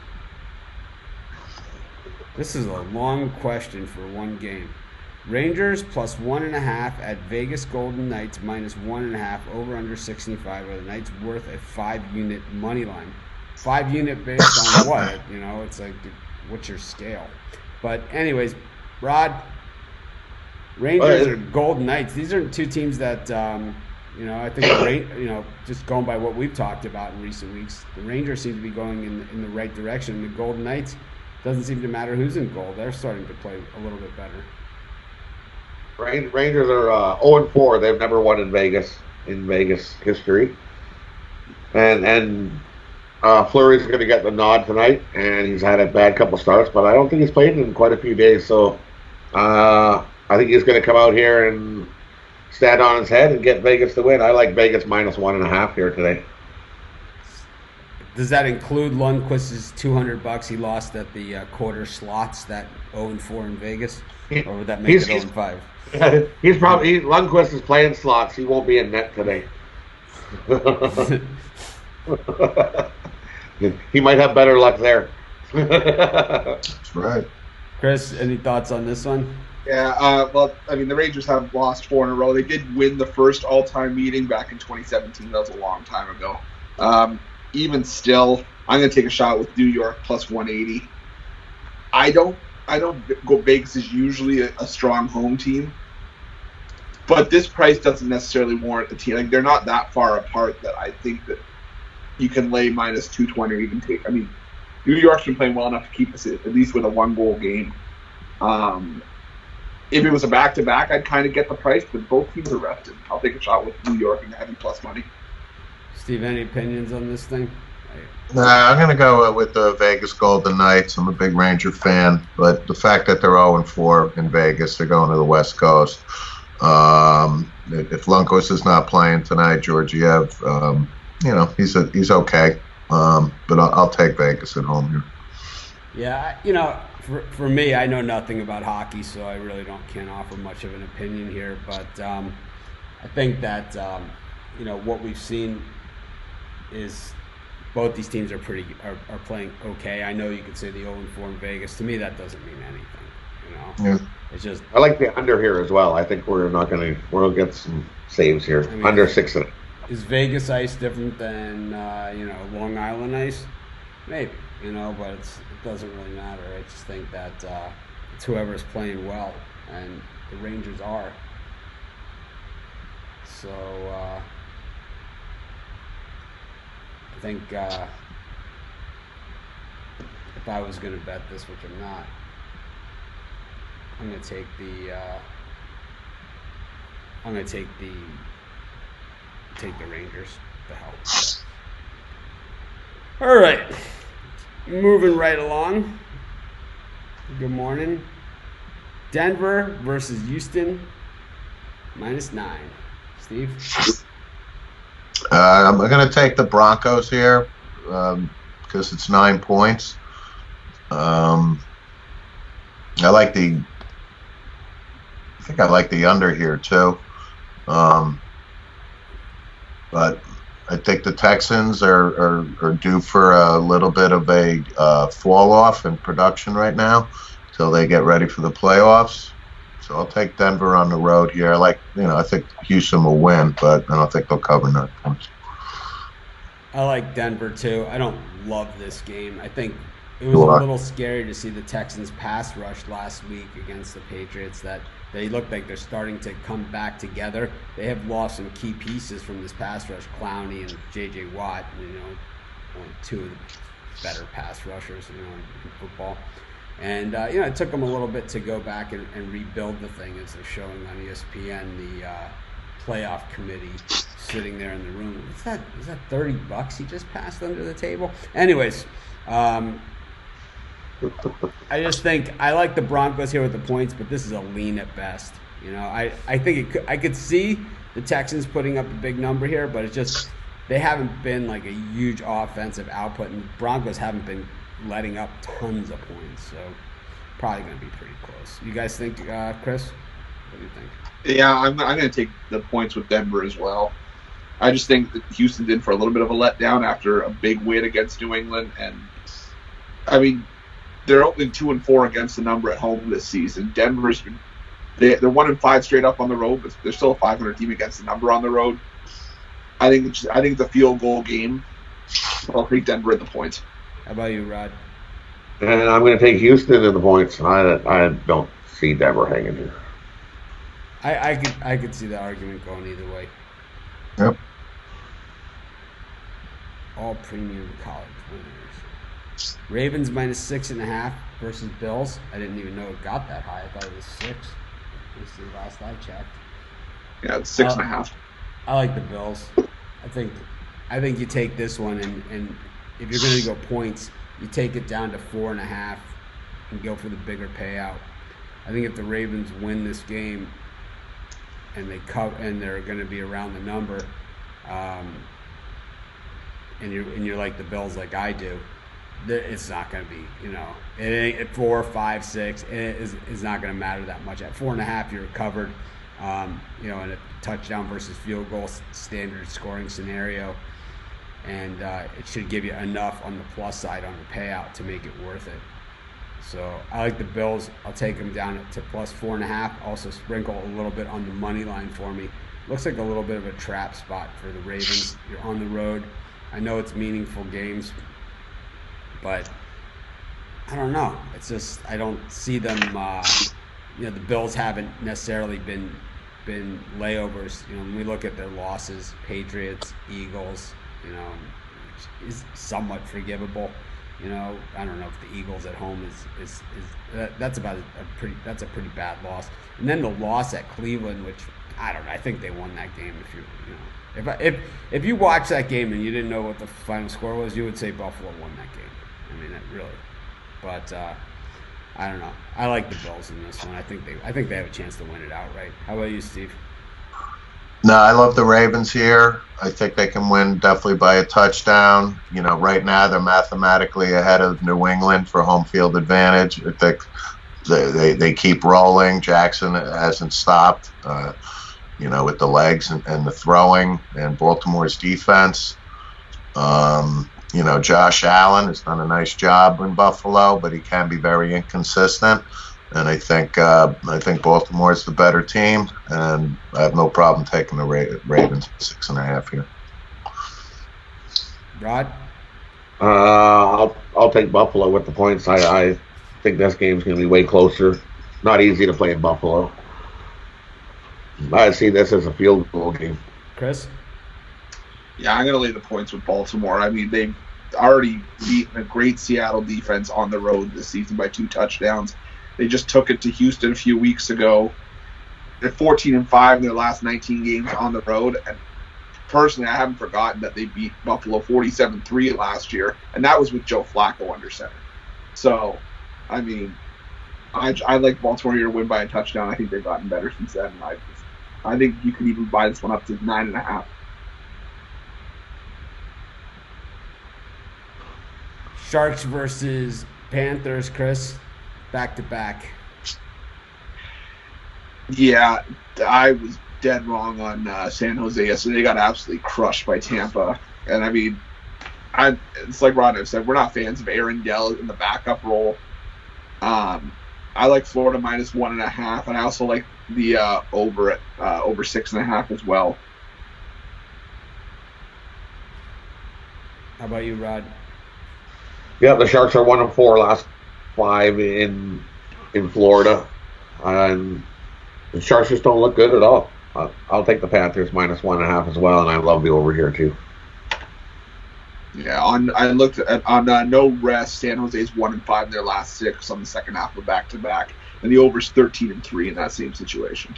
This is a long question for one game. Rangers plus 1.5 at Vegas Golden Knights minus 1.5 over under 65. Are the Knights worth a 5-unit money line? 5-unit based on what? You know, it's like, what's your scale? But anyways, Rod, Rangers or Golden Knights. These are two teams that, I think, just going by what we've talked about in recent weeks, the Rangers seem to be going in the right direction. The Golden Knights, doesn't seem to matter who's in goal. They're starting to play a little bit better. Rangers are 0-4. They've never won in Vegas history. And Fleury's going to get the nod tonight, and he's had a bad couple starts, but I don't think he's played in quite a few days. So I think he's going to come out here and stand on his head and get Vegas to win. I like Vegas -1.5 here today. Does that include Lundqvist's $200 he lost at the quarter slots, that 0-4 in Vegas? Or would that make it 0-5? Lundqvist is playing slots. He won't be in net today. He might have better luck there. That's right. Chris, any thoughts on this one? Yeah, the Rangers have lost 4 in a row. They did win the first all-time meeting back in 2017. That was a long time ago. Even still, I'm going to take a shot with New York plus 180. I don't go. Vegas is usually a strong home team, but this price doesn't necessarily warrant the team. Like, they're not that far apart that I think that you can lay -220 or even take. I mean, New York's been playing well enough to keep us at least with a 1-goal game. If it was a back-to-back, I'd kind of get the price, but both teams are rested. I'll take a shot with New York and having plus money. Steve, any opinions on this thing? I'm going to go with the Vegas Golden Knights. I'm a big Ranger fan, but the fact that they're 0-4 in Vegas, they're going to the West Coast. If Lundqvist is not playing tonight, Georgiev, he's okay. But I'll take Vegas at home here. Yeah, for me, I know nothing about hockey, so I really can't offer much of an opinion here. But I think that what we've seen is both these teams are playing okay. I know you could say the 0-4 in Vegas. To me, that doesn't mean anything. Yeah. It's just, I like the under here as well. I think we'll get some saves here. Under 6. Is Vegas ice different than Long Island ice? Maybe, but it doesn't really matter. I just think that it's whoever's playing well, and the Rangers are. So I think if I was going to bet this, which I'm not, I'm going to take the Rangers to help. All right, moving right along. Good morning. Denver versus Houston, -9. Steve? I'm going to take the Broncos here because it's 9 points. I think I like the under here too. But I think the Texans are due for a little bit of a fall off in production right now until they get ready for the playoffs. So I'll take Denver on the road here. I think Houston will win, but I don't think they'll cover 9 points. I like Denver too. I don't love this game. I think it was a little scary to see the Texans pass rush last week against the Patriots. That they look like they're starting to come back together. They have lost some key pieces from this pass rush, Clowney and J.J. Watt. Only 2 of the better pass rushers, in football. And it took them a little bit to go back and rebuild the thing, as they're showing on ESPN. The playoff committee sitting there in the room. Is that $30 he just passed under the table? Anyways. I just think I like the Broncos here with the points, but this is a lean at best. I think I could see the Texans putting up a big number here, but it's just they haven't been like a huge offensive output, and the Broncos haven't been letting up tons of points, so probably going to be pretty close. You guys think, Chris? What do you think? Yeah, I'm going to take the points with Denver as well. I just think that Houston did for a little bit of a letdown after a big win against New England, and I mean, they're only 2-4 against the number at home this season. Denver's been they're 1-5 straight up on the road, but they're still a 500 team against the number on the road. I think it's a field goal game. I'll take Denver at the points. How about you, Rod? And I'm going to take Houston in the points. I don't see Denver hanging here. I could see the argument going either way. Yep. All premium college winners. Ravens -6.5 versus Bills. I didn't even know it got that high. I thought it was 6. Let's see, last I checked. Yeah, it's 6.5. I like the Bills. I think you take this one, and if you're going to go points, you take it down to 4.5 and go for the bigger payout. I think if the Ravens win this game and they're going to be around the number, and you're like the Bills, like I do, it's not going to be, it ain't at 4, 5, 6. It's not going to matter that much. At 4.5, you're covered. In a touchdown versus field goal standard scoring scenario, and it should give you enough on the plus side on the payout to make it worth it. So I like the Bills. I'll take them down to +4.5. Also sprinkle a little bit on the money line for me. Looks like a little bit of a trap spot for the Ravens. You're on the road. I know it's meaningful games, but I don't know. It's just I don't see them. The Bills haven't necessarily been layovers. When we look at their losses, Patriots, Eagles, is somewhat forgivable. I don't know if the Eagles at home is that's about that's a pretty bad loss. And then the loss at Cleveland, which I don't know. I think they won that game. If you watch that game and you didn't know what the final score was, you would say Buffalo won that game. I mean, really. But I don't know. I like the Bills in this one. I think they have a chance to win it outright. How about you, Steve? No, I love the Ravens here. I think they can win definitely by a touchdown. Right now they're mathematically ahead of New England for home field advantage. I think they keep rolling. Jackson hasn't stopped, with the legs and the throwing and Baltimore's defense. Josh Allen has done a nice job in Buffalo, but he can be very inconsistent. And I think Baltimore is the better team, and I have no problem taking the Ravens 6.5 here. Rod? I'll take Buffalo with the points. I think this game's going to be way closer. Not easy to play in Buffalo. I see this as a field goal game. Chris? Yeah, I'm going to lay the points with Baltimore. I mean, they've already beaten a great Seattle defense on the road this season by 2 touchdowns. They just took it to Houston a few weeks ago. They're 14-5 in their last 19 games on the road. And personally, I haven't forgotten that they beat Buffalo 47-3 last year, and that was with Joe Flacco under center. So, I mean, I like Baltimore here to win by a touchdown. I think they've gotten better since then. I think you could even buy this one up to 9.5. Sharks versus Panthers, Chris. Back to back. Yeah, I was dead wrong on San Jose yesterday. They got absolutely crushed by Tampa. And I mean, it's like Ron said, we're not fans of Aaron Dell in the backup role. I like Florida -1.5, and I also like the over 6.5 as well. How about you, Rod? Yeah, the Sharks are 1-4 last 5 in Florida, and the Sharks just don't look good at all. I'll take the Panthers -1.5 as well, and I love the over here too. Yeah, I looked at no rest. San Jose's 1-5 in their last 6 on the second half of back-to-back, and the over's 13-3 in that same situation.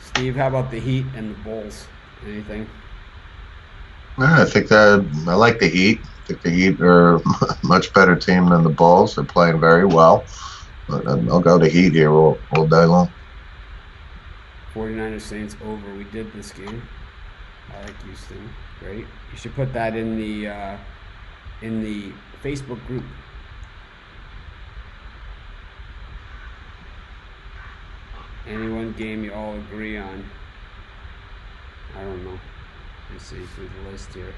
Steve, how about the Heat and the Bulls? Anything? I think I like the Heat. I think the Heat are a much better team than the Bulls. They're playing very well. But I'll go to Heat here all day long. 49ers Saints over. We did this game. I like Houston. Great. You should put that in the Facebook group. Any one game you all agree on? I don't know. Let's see through the list here.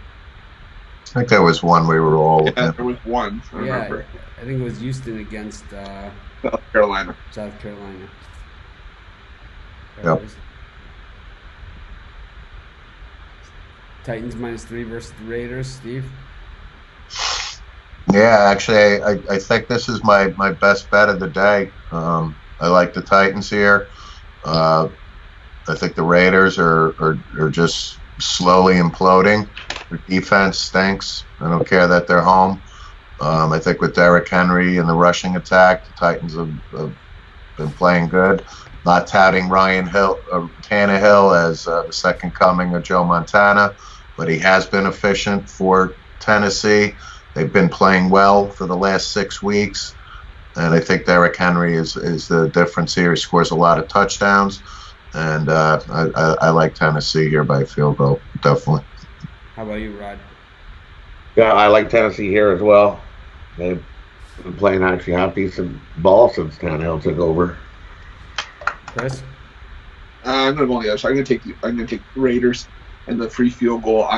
I think there was one we were all Yeah, there was one. I remember. I think it was Houston against South Carolina. South Carolina. Yep. Titans -3 versus the Raiders. Steve? Yeah, actually, I think this is my best bet of the day. I like the Titans here. I think the Raiders are just slowly imploding. Their defense stinks. I don't care that they're home. I think with Derrick Henry and the rushing attack, the Titans have been playing good. Not touting Tannehill as the second coming of Joe Montana, but he has been efficient for Tennessee. They've been playing well for the last 6 weeks, and I think Derrick Henry is the difference here. He scores a lot of touchdowns, and I like Tennessee here by a field goal, definitely. How about you, Rod? Yeah, I like Tennessee here as well. They've been playing actually half decent ball since Tannehill took over. Chris? I'm going to go on the other side. I'm going to take the Raiders and the free field goal.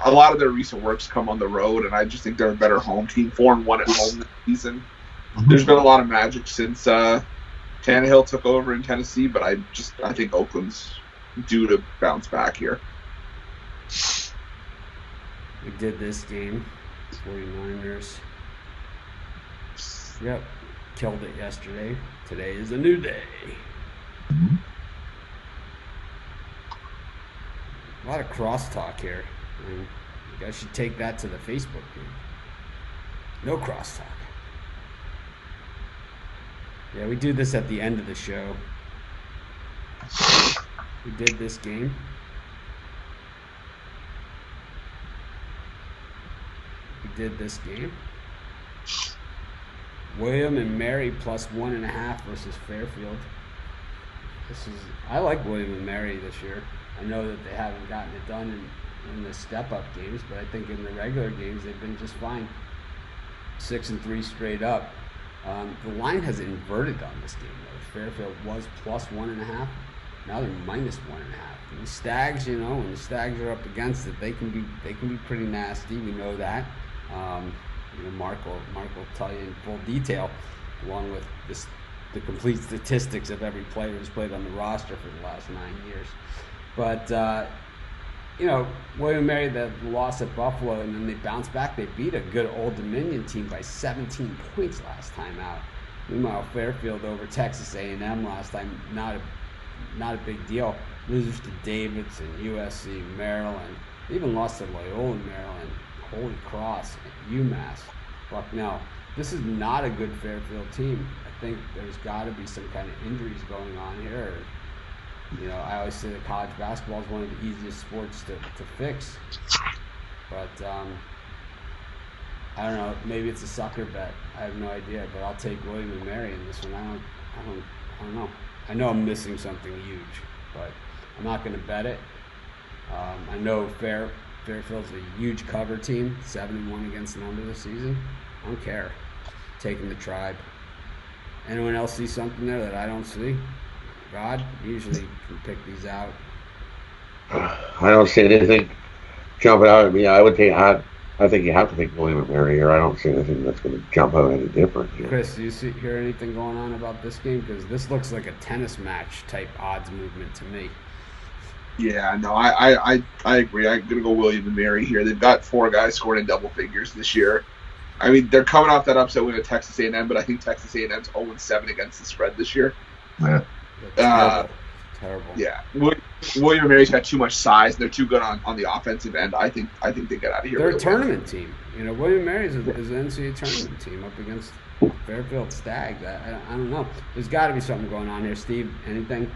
A lot of their recent works come on the road, and I just think they're a better home team. 4-1 at home this season. Mm-hmm. There's been a lot of magic since Tannehill took over in Tennessee, but I think Oakland's due to bounce back here. We did this game. 49ers. Yep. Killed it yesterday. Today is a new day. Mm-hmm. A lot of crosstalk here. I mean, you guys should take that to the Facebook group. No crosstalk. Yeah, we do this at the end of the show. We did this game. William and Mary +1.5 versus Fairfield. I like William and Mary this year. I know that they haven't gotten it done in the step-up games, but I think in the regular games they've been just fine. 6-3 straight up. The line has inverted on this game though. Fairfield was +1.5. Now they're -1.5. And the Stags, when the Stags are up against it, they can be pretty nasty. We know that. Mark will tell you in full detail, along with the complete statistics of every player who's played on the roster for the last 9 years. But William Mary, the loss at Buffalo, and then they bounced back. They beat a good Old Dominion team by 17 points last time out. Meanwhile, Fairfield over Texas A&M last time, not a big deal. Losers to Davidson, USC, Maryland. They even lost to Loyola, Maryland, Holy Cross, UMass. Bucknell. This is not a good Fairfield team. I think there's got to be some kind of injuries going on here. I always say that college basketball is one of the easiest sports to fix. But I don't know. Maybe it's a sucker bet. I have no idea. But I'll take William and Mary in this one. I don't know. I know I'm missing something huge, but I'm not going to bet it. I know Fairfield's a huge cover team, 7-1 against the number this season. I don't care. Taking the Tribe. Anyone else see something there that I don't see? Rod, you usually can pick these out. I don't see anything jumping out at me. I think you have to take William and Mary here. I don't see anything that's going to jump out any different here. Chris, do you hear anything going on about this game? Because this looks like a tennis match type odds movement to me. Yeah, no, I agree. I'm going to go William and Mary here. They've got 4 guys scored in double figures this year. I mean, they're coming off that upset win at Texas A&M, but I think Texas A&M's 0-7 against the spread this year. Yeah. Terrible. Yeah. William and Mary's got too much size. They're too good on the offensive end. I think they get out of here. They're a tournament team. William and Mary's is an NCAA tournament team up against Fairfield Stags. I don't know. There's got to be something going on here. Steve, anything?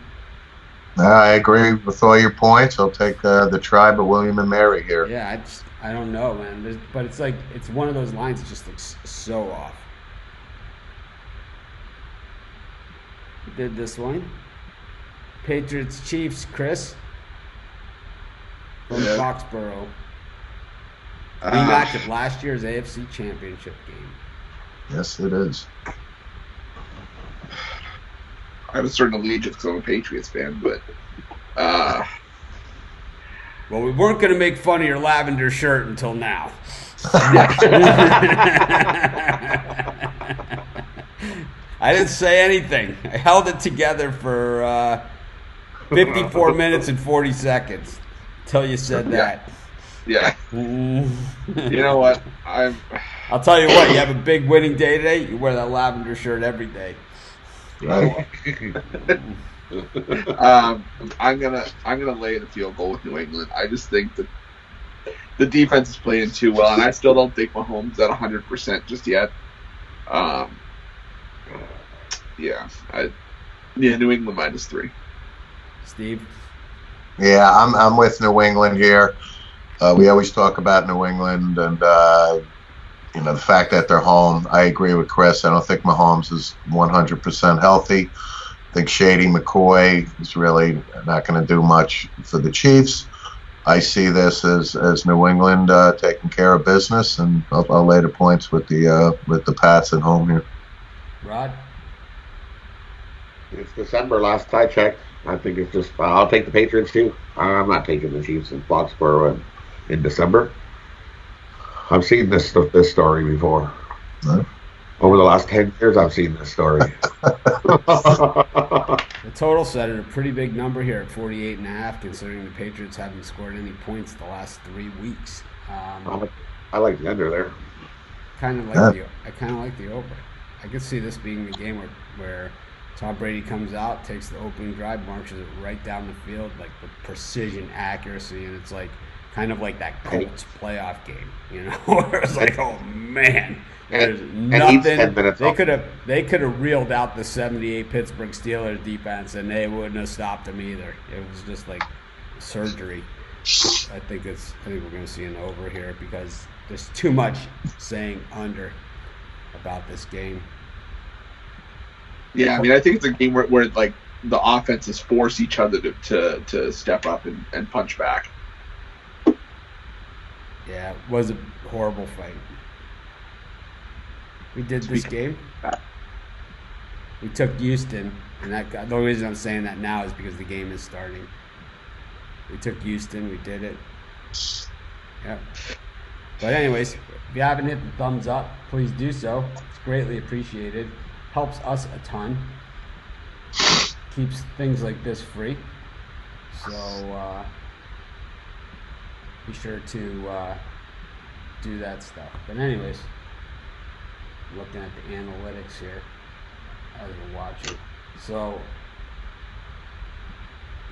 I agree with all your points. I'll take the Tribe of William and Mary here. Yeah, I don't know, man. But it's like it's one of those lines that just looks so off. Did this one. Patriots Chiefs, Chris from Foxborough. Rematch of last year's AFC Championship game. Yes, it is. I have a certain allegiance because I'm a Patriots fan, but well, we weren't going to make fun of your lavender shirt until now. I didn't say anything. I held it together for 54 minutes and 40 seconds until you said that. Yeah. You know what? I'll tell you what. You have a big winning day today. You wear that lavender shirt every day. Right. I'm gonna lay the field goal with New England. I just think that the defense is playing too well, and I still don't think Mahomes at 100% just yet. New England -3. Steve? Yeah, I'm with New England here. We always talk about New England and the fact that they're home. I agree with Chris. I don't think Mahomes is 100% healthy. I think Shady McCoy is really not going to do much for the Chiefs. I see this as New England taking care of business, and I'll lay the points with the Pats at home here. Rod? It's December. Last I checked, I think it's just. I'll take the Patriots too. I'm not taking the Chiefs in Foxborough in December. I've seen this story before. Huh? Over the last 10 years, I've seen this story. The total set at a pretty big number here at 48.5, considering the Patriots haven't scored any points the last 3 weeks. I like the under there. I kind of like the over. I could see this being the game where Tom Brady comes out, takes the opening drive, marches it right down the field, like with precision, accuracy, and it's like kind of like that Colts playoff game, where it's like, oh man, there's nothing. They could have reeled out the 78 Pittsburgh Steelers defense, and they wouldn't have stopped them either. It was just like surgery. I think we're going to see an over here because there's too much saying under about this game. Yeah, I mean, I think it's a game where like the offenses force each other to step up and punch back. Yeah, it was a horrible fight. We did this game. We took Houston, and the only reason I'm saying that now is because the game is starting. We took Houston. We did it. Yeah. But anyways, if you haven't hit the thumbs up, please do so. It's greatly appreciated. Helps us a ton. Keeps things like this free. So be sure to do that stuff. But anyways, looking at the analytics here as we're watching. So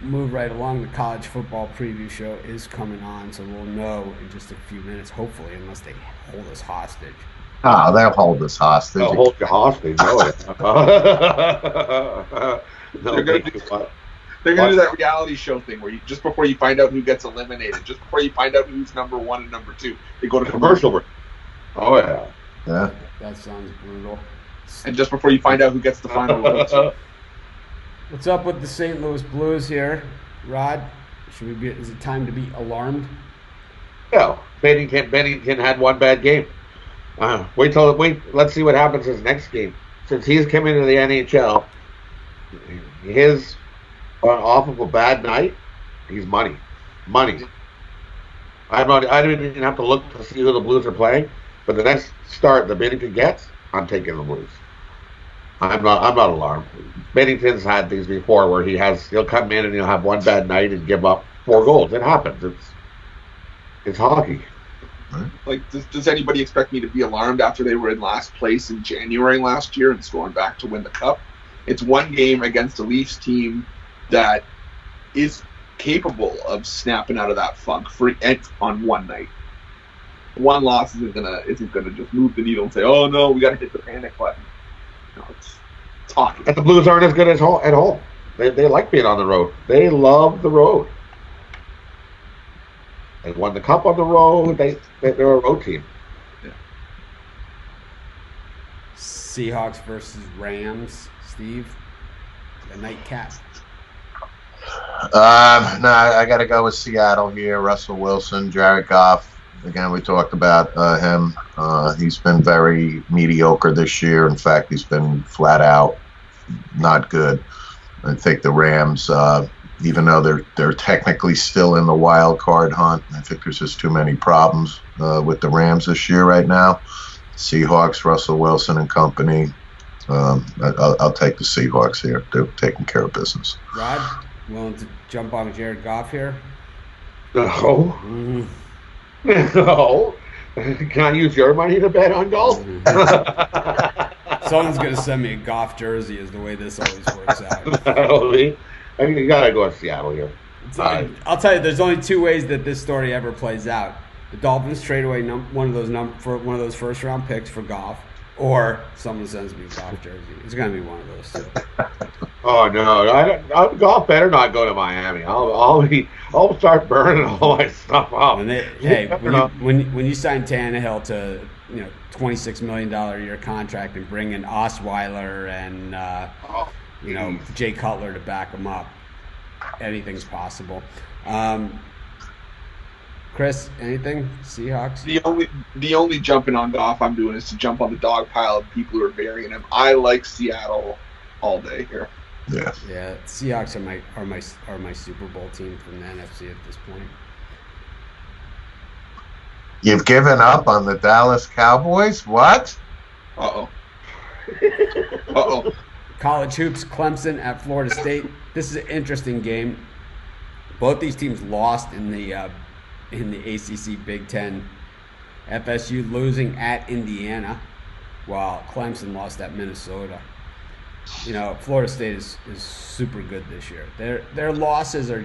move right along. The college football preview show is coming on, so we'll know in just a few minutes, hopefully, unless they hold us hostage. Oh, they'll hold us hostage. They'll hold you hostage. No, they're going to do that reality show thing where just before you find out who gets eliminated, just before you find out who's number 1 and number 2, they go to commercial break. Oh yeah. Yeah. That sounds brutal. And just before you find out who gets the final vote. What's up with the St. Louis Blues here, Rod? Is it time to be alarmed? No. Bennington had one bad game. Let's see what happens his next game. Since he's coming to the NHL, his off of a bad night, he's money. I don't even have to look to see who the Blues are playing, but the next start that Bennington gets, I'm taking the Blues. I'm not alarmed. Bennington's had these before where he'll come in and he'll have one bad night and give up 4 goals. It happens. It's hockey. Like, does anybody expect me to be alarmed after they were in last place in January last year and going back to win the Cup? It's one game against a Leafs team that is capable of snapping out of that funk on one night. One loss isn't gonna just move the needle and say, "Oh no, we got to hit the panic button." No, it's hockey. And the Blues aren't as good at home. They like being on the road. They love the road. They won the Cup on the road. They're a road team. Yeah. Seahawks versus Rams, Steve. The nightcap. No, I got to go with Seattle here. Russell Wilson, Jared Goff. Again, we talked about him. He's been very mediocre this year. In fact, he's been flat out not good. I think the Rams, even though they're technically still in the wild card hunt, I think there's just too many problems with the Rams this year right now. Seahawks, Russell Wilson and company. I'll take the Seahawks here. They're taking care of business. Rod, willing to jump on Jared Goff here? No. No. Can I use your money to bet on golf? Someone's going to send me a Goff jersey is the way this always works out. That'll be. I mean, you got to go to Seattle here. I'll tell you, there's only two ways that this story ever plays out. The Dolphins trade away one of those first round picks for Goff, or someone sends me a Goff jersey. It's going to be one of those two. Oh no! Golf better not go to Miami. I'll start burning all my stuff up. When you sign Tannehill to $26 million a year contract and bring in Osweiler and Jay Cutler to back him up, anything's possible. Chris, anything? Seahawks? The only jumping on Goff I'm doing is to jump on the dog pile of people who are burying him. I like Seattle all day here. Yes. Yeah, Seahawks are my Super Bowl team from the NFC at this point. You've given up on the Dallas Cowboys? What? Uh oh. College hoops, Clemson at Florida State. This is an interesting game. Both these teams lost in the ACC Big Ten. FSU losing at Indiana, while Clemson lost at Minnesota. Florida State is super good this year. Their losses are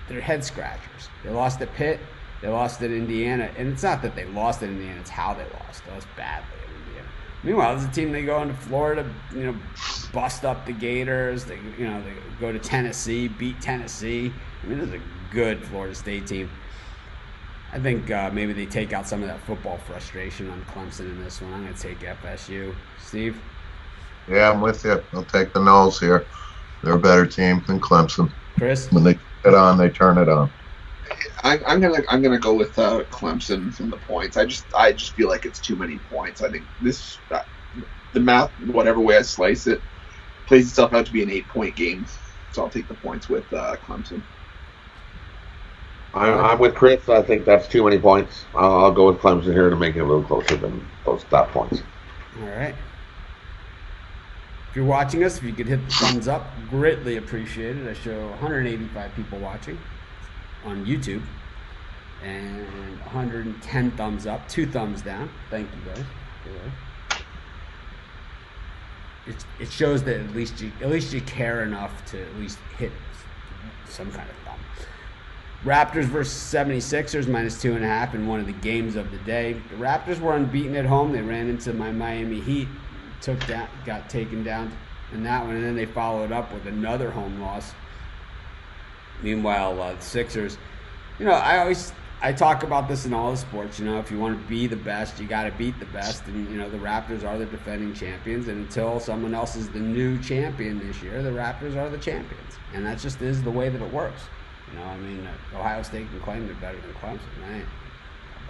they're head scratchers. They lost at Pitt, they lost at Indiana, and it's not that they lost at Indiana; it's how they lost. They lost badly at Indiana. Meanwhile, there's a team they go into Florida, bust up the Gators. They go to Tennessee, beat Tennessee. I mean, this is a good Florida State team. I think maybe they take out some of that football frustration on Clemson in this one. I'm going to take FSU. Steve? Yeah, I'm with you. I'll take the Noles here. They're a better team than Clemson. Chris? When they turn it on, they turn it on. I'm gonna go with Clemson from the points. I just feel like it's too many points. I think the math, whatever way I slice it, plays itself out to be an 8-point game. So I'll take the points with Clemson. I'm with Chris. I think that's too many points. I'll go with Clemson here to make it a little closer than those top points. All right. If you're watching us, if you could hit the thumbs up, greatly appreciated. I show 185 people watching on YouTube and 110 thumbs up, 2 thumbs down. Thank you guys. It shows that at least you care enough to at least hit some kind of thumb. Raptors versus 76ers -2.5 in one of the games of the day. The Raptors were unbeaten at home. They ran into my Miami Heat, got taken down in that one, and then they followed up with another home loss. Meanwhile, the Sixers, I talk about this in all the sports. If you want to be the best, you got to beat the best, and the Raptors are the defending champions. And until someone else is the new champion this year, the Raptors are the champions, and that just is the way that it works. Ohio State can claim they're better than Clemson.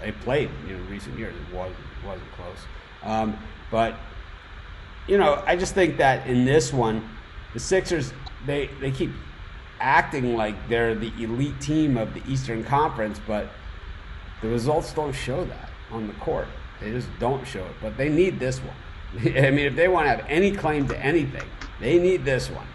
They played in recent years. It wasn't close. But I just think that in this one, the Sixers they keep acting like they're the elite team of the Eastern Conference, but the results don't show that on the court. They just don't show it. But they need this one. I mean, if they want to have any claim to anything, they need this one.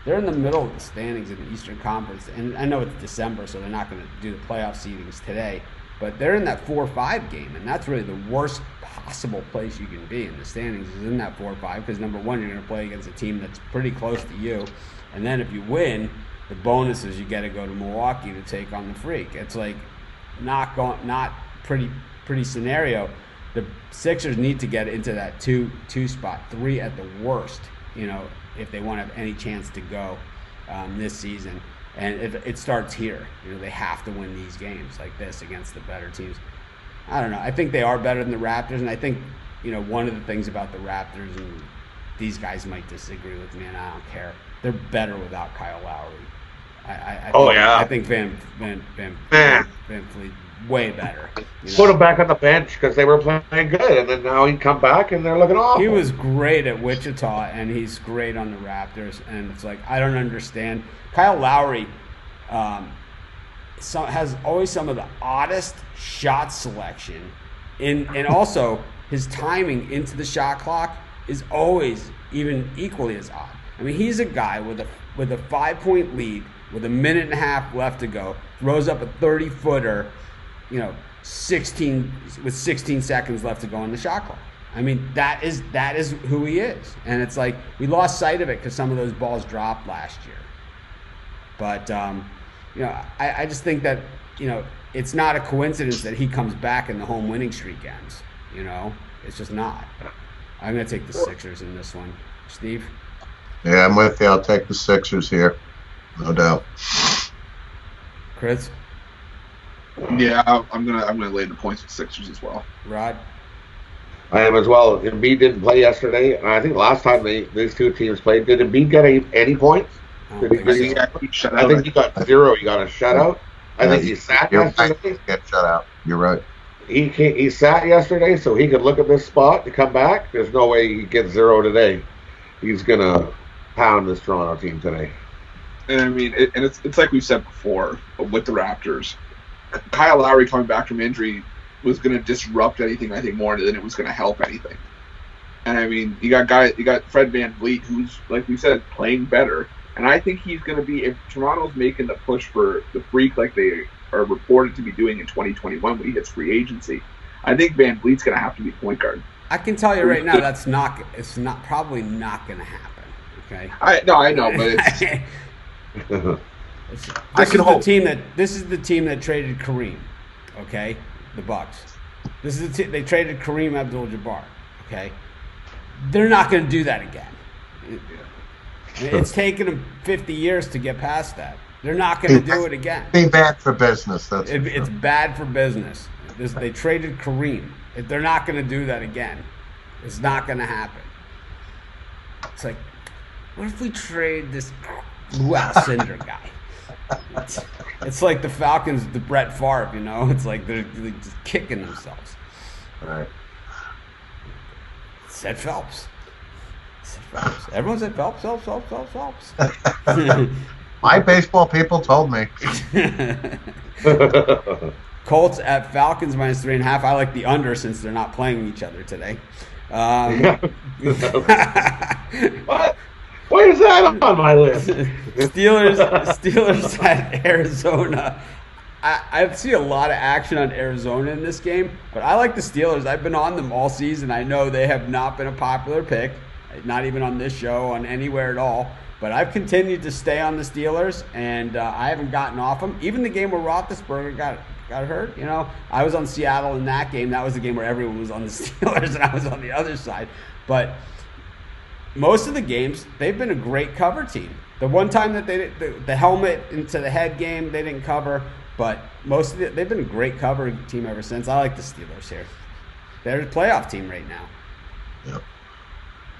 They're in the middle of the standings in the Eastern Conference, and I know it's December, so they're not going to do the playoff seedings today, but they're in that 4-5 game, and that's really the worst possible place you can be in the standings is in that 4-5, because number one, you're going to play against a team that's pretty close to you, and then if you win, the bonus is you got to go to Milwaukee to take on the Freak. It's like not pretty scenario. The Sixers need to get into that two spot, 3 at the worst, if they want to have any chance to go this season. And it starts here. They have to win these games like this against the better teams. I don't know. I think they are better than the Raptors, and I think one of the things about the Raptors, and these guys might disagree with me, and I don't care. They're better without Kyle Lowry. I think Van Fleet way better. Put him back on the bench because they were playing good, and then now he come back and they're looking awful. He was great at Wichita, and he's great on the Raptors. And it's like I don't understand. Kyle Lowry has always some of the oddest shot selection, and also his timing into the shot clock is always even equally as odd. I mean, he's a guy with a 5-point lead with a minute and a half left to go, throws up a 30-footer 16 seconds left to go in the shot clock. I mean, that is who he is, and it's like we lost sight of it because some of those balls dropped last year. But I just think that it's not a coincidence that he comes back and the home winning streak ends. It's just not. I'm gonna take the Sixers in this one, Steve. Yeah, I'm with you. I'll take the Sixers here, no doubt. Chris. Yeah, I'm gonna lay the points with Sixers as well. Rod. I am as well. Embiid didn't play yesterday, and I think last time these two teams played, did Embiid get any points? I think he got 0. He got a shutout. I think he sat yesterday. Get shut out. You're right. He sat yesterday, so he could look at this spot to come back. There's no way he gets 0 today. He's gonna pound this Toronto team today. And I mean, it's like we've said before with the Raptors. Kyle Lowry coming back from injury was going to disrupt anything, I think, more than it was going to help anything. And I mean, you got Fred VanVleet, who's, like we said, playing better. And I think he's going to be, if Toronto's making the push for the freak like they are reported to be doing in 2021 when he hits free agency, I think VanVleet's going to have to be point guard. I can tell you right now, it's probably not going to happen. Okay. I know, but it's. This is the team that traded Kareem, okay? The Bucks. They traded Kareem Abdul-Jabbar, okay? They're not going to do that again. It's taken them 50 years to get past that. They're not going to do it again. Be bad for business. It's bad for business. They traded Kareem. If they're not going to do that again, it's not going to happen. It's like, what if we trade this Lou Alcindor guy? It's like the Falcons, the Brett Favre, It's like they're just kicking themselves. All right. Said Phelps. Everyone said Phelps. My baseball people told me. Colts at Falcons -3.5. I like the under since they're not playing each other today. What? Why is that on my list? Steelers at Arizona. I see a lot of action on Arizona in this game, but I like the Steelers. I've been on them all season. I know they have not been a popular pick, not even on this show, on anywhere at all. But I've continued to stay on the Steelers, and I haven't gotten off them. Even the game where Roethlisberger got hurt, I was on Seattle in that game. That was the game where everyone was on the Steelers, and I was on the other side. But most of the games, they've been a great cover team. The one time that the helmet into the head game, they didn't cover, but they've been a great cover team ever since. I like the Steelers here. They're a playoff team right now. Yep.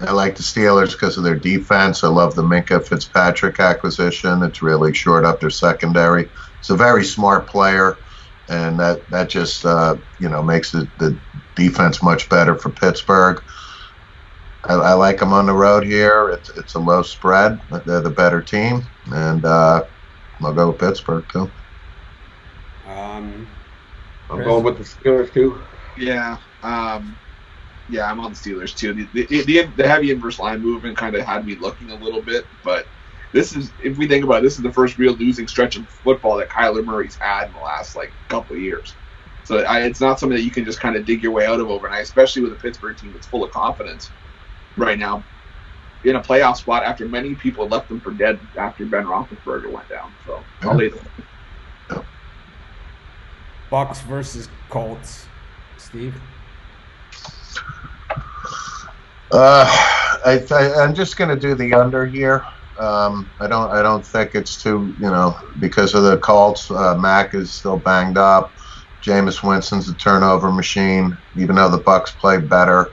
I like the Steelers because of their defense. I love the Minka Fitzpatrick acquisition. It's really shored up their secondary. It's a very smart player, and that just makes the defense much better for Pittsburgh. I like them on the road here. It's a low spread. They're the better team, and I'll go with Pittsburgh too. I'm going with the Steelers too. Yeah. Yeah, I'm on the Steelers too. The heavy inverse line movement kind of had me looking a little bit, but this is, if we think about it, this is the first real losing stretch of football that Kyler Murray's had in the last couple of years. So it's not something that you can just kind of dig your way out of overnight, especially with a Pittsburgh team that's full of confidence right now in a playoff spot after many people left them for dead after Ben Roethlisberger went down. So I'll leave them. Bucks versus Colts. Steve? I'm just going to do the under here. I don't think it's too, because of the Colts. Mack is still banged up. Jameis Winston's a turnover machine. Even though the Bucks play better,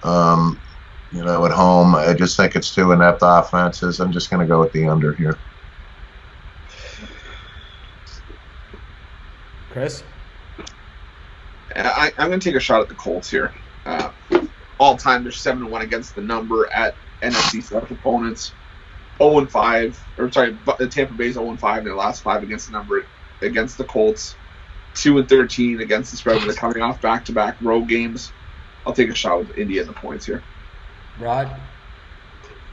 at home, I just think it's too inept offenses. I'm just going to go with the under here. Chris? I'm going to take a shot at the Colts here. All time, they're 7-1 against the number at NFC South opponents. 0-5, Tampa Bay's 0-5 in their last 5 against the number against the Colts. 2-13 against the spread when they're coming off back-to-back road games. I'll take a shot with Indy in the points here. Rod?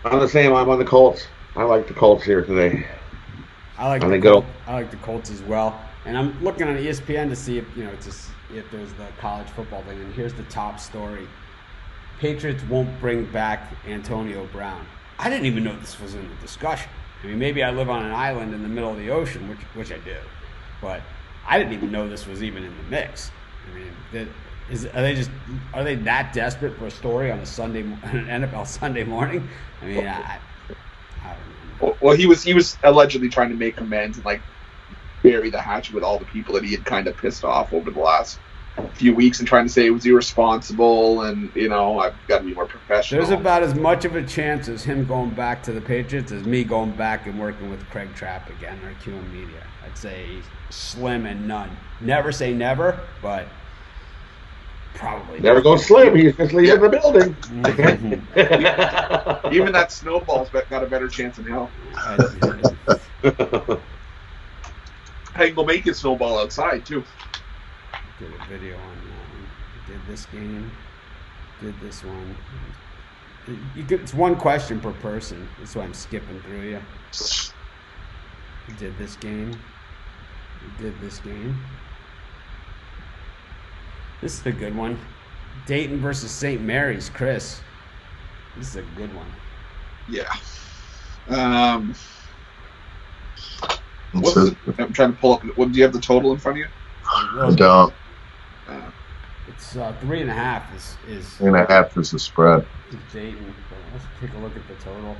I'm the same. I'm on the Colts. I like the Colts here today. I like the Colts as well. And I'm looking on ESPN to see if if there's the college football thing. And here's the top story: Patriots won't bring back Antonio Brown. I didn't even know this was in the discussion. I mean, maybe I live on an island in the middle of the ocean, which I do, but I didn't even know this was even in the mix. I mean, are they that desperate for a story on an NFL Sunday morning? I mean, I don't know. Well, he was allegedly trying to make amends and like bury the hatchet with all the people that he had kind of pissed off over the last few weeks and trying to say it was irresponsible and I've got to be more professional. There's about as much of a chance as him going back to the Patriots as me going back and working with Craig Trapp again or QM Media. I'd say slim and none. Never say never, but probably never go slim. He's just leaving the building. Even that snowball's got a better chance than hell. Hey, go make it snowball outside too. Did a video on that one. Did this game. Did this one. It's one question per person. That's why I'm skipping through you. You did this game. You did this game. This is a good one. Dayton versus St. Mary's, Chris. This is a good one. Yeah. I'm trying to pull up. Do you have the total in front of you? I don't. It's 3.5 is 3.5 is the spread. Dayton. Let's take a look at the total.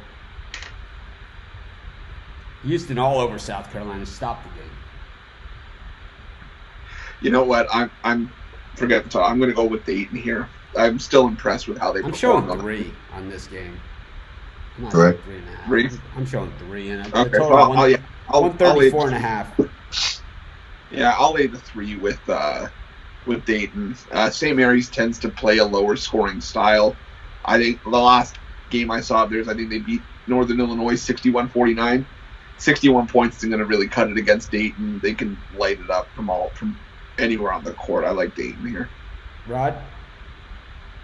Houston all over South Carolina. Stop the game. You know what? I'm forget the total. I'm going to go with Dayton here. I'm still impressed with how they. I'm showing 3 on this game. I'm not 3. 3.5. 3. I'm showing 3 and okay. total Well, 134.5. Yeah, I'll lay the 3 with Dayton. St. Mary's tends to play a lower scoring style. I think the last game I saw of theirs, I think they beat Northern Illinois 61-49. 61 points isn't going to really cut it against Dayton. They can light it up from anywhere on the court. I like Dayton here. Rod?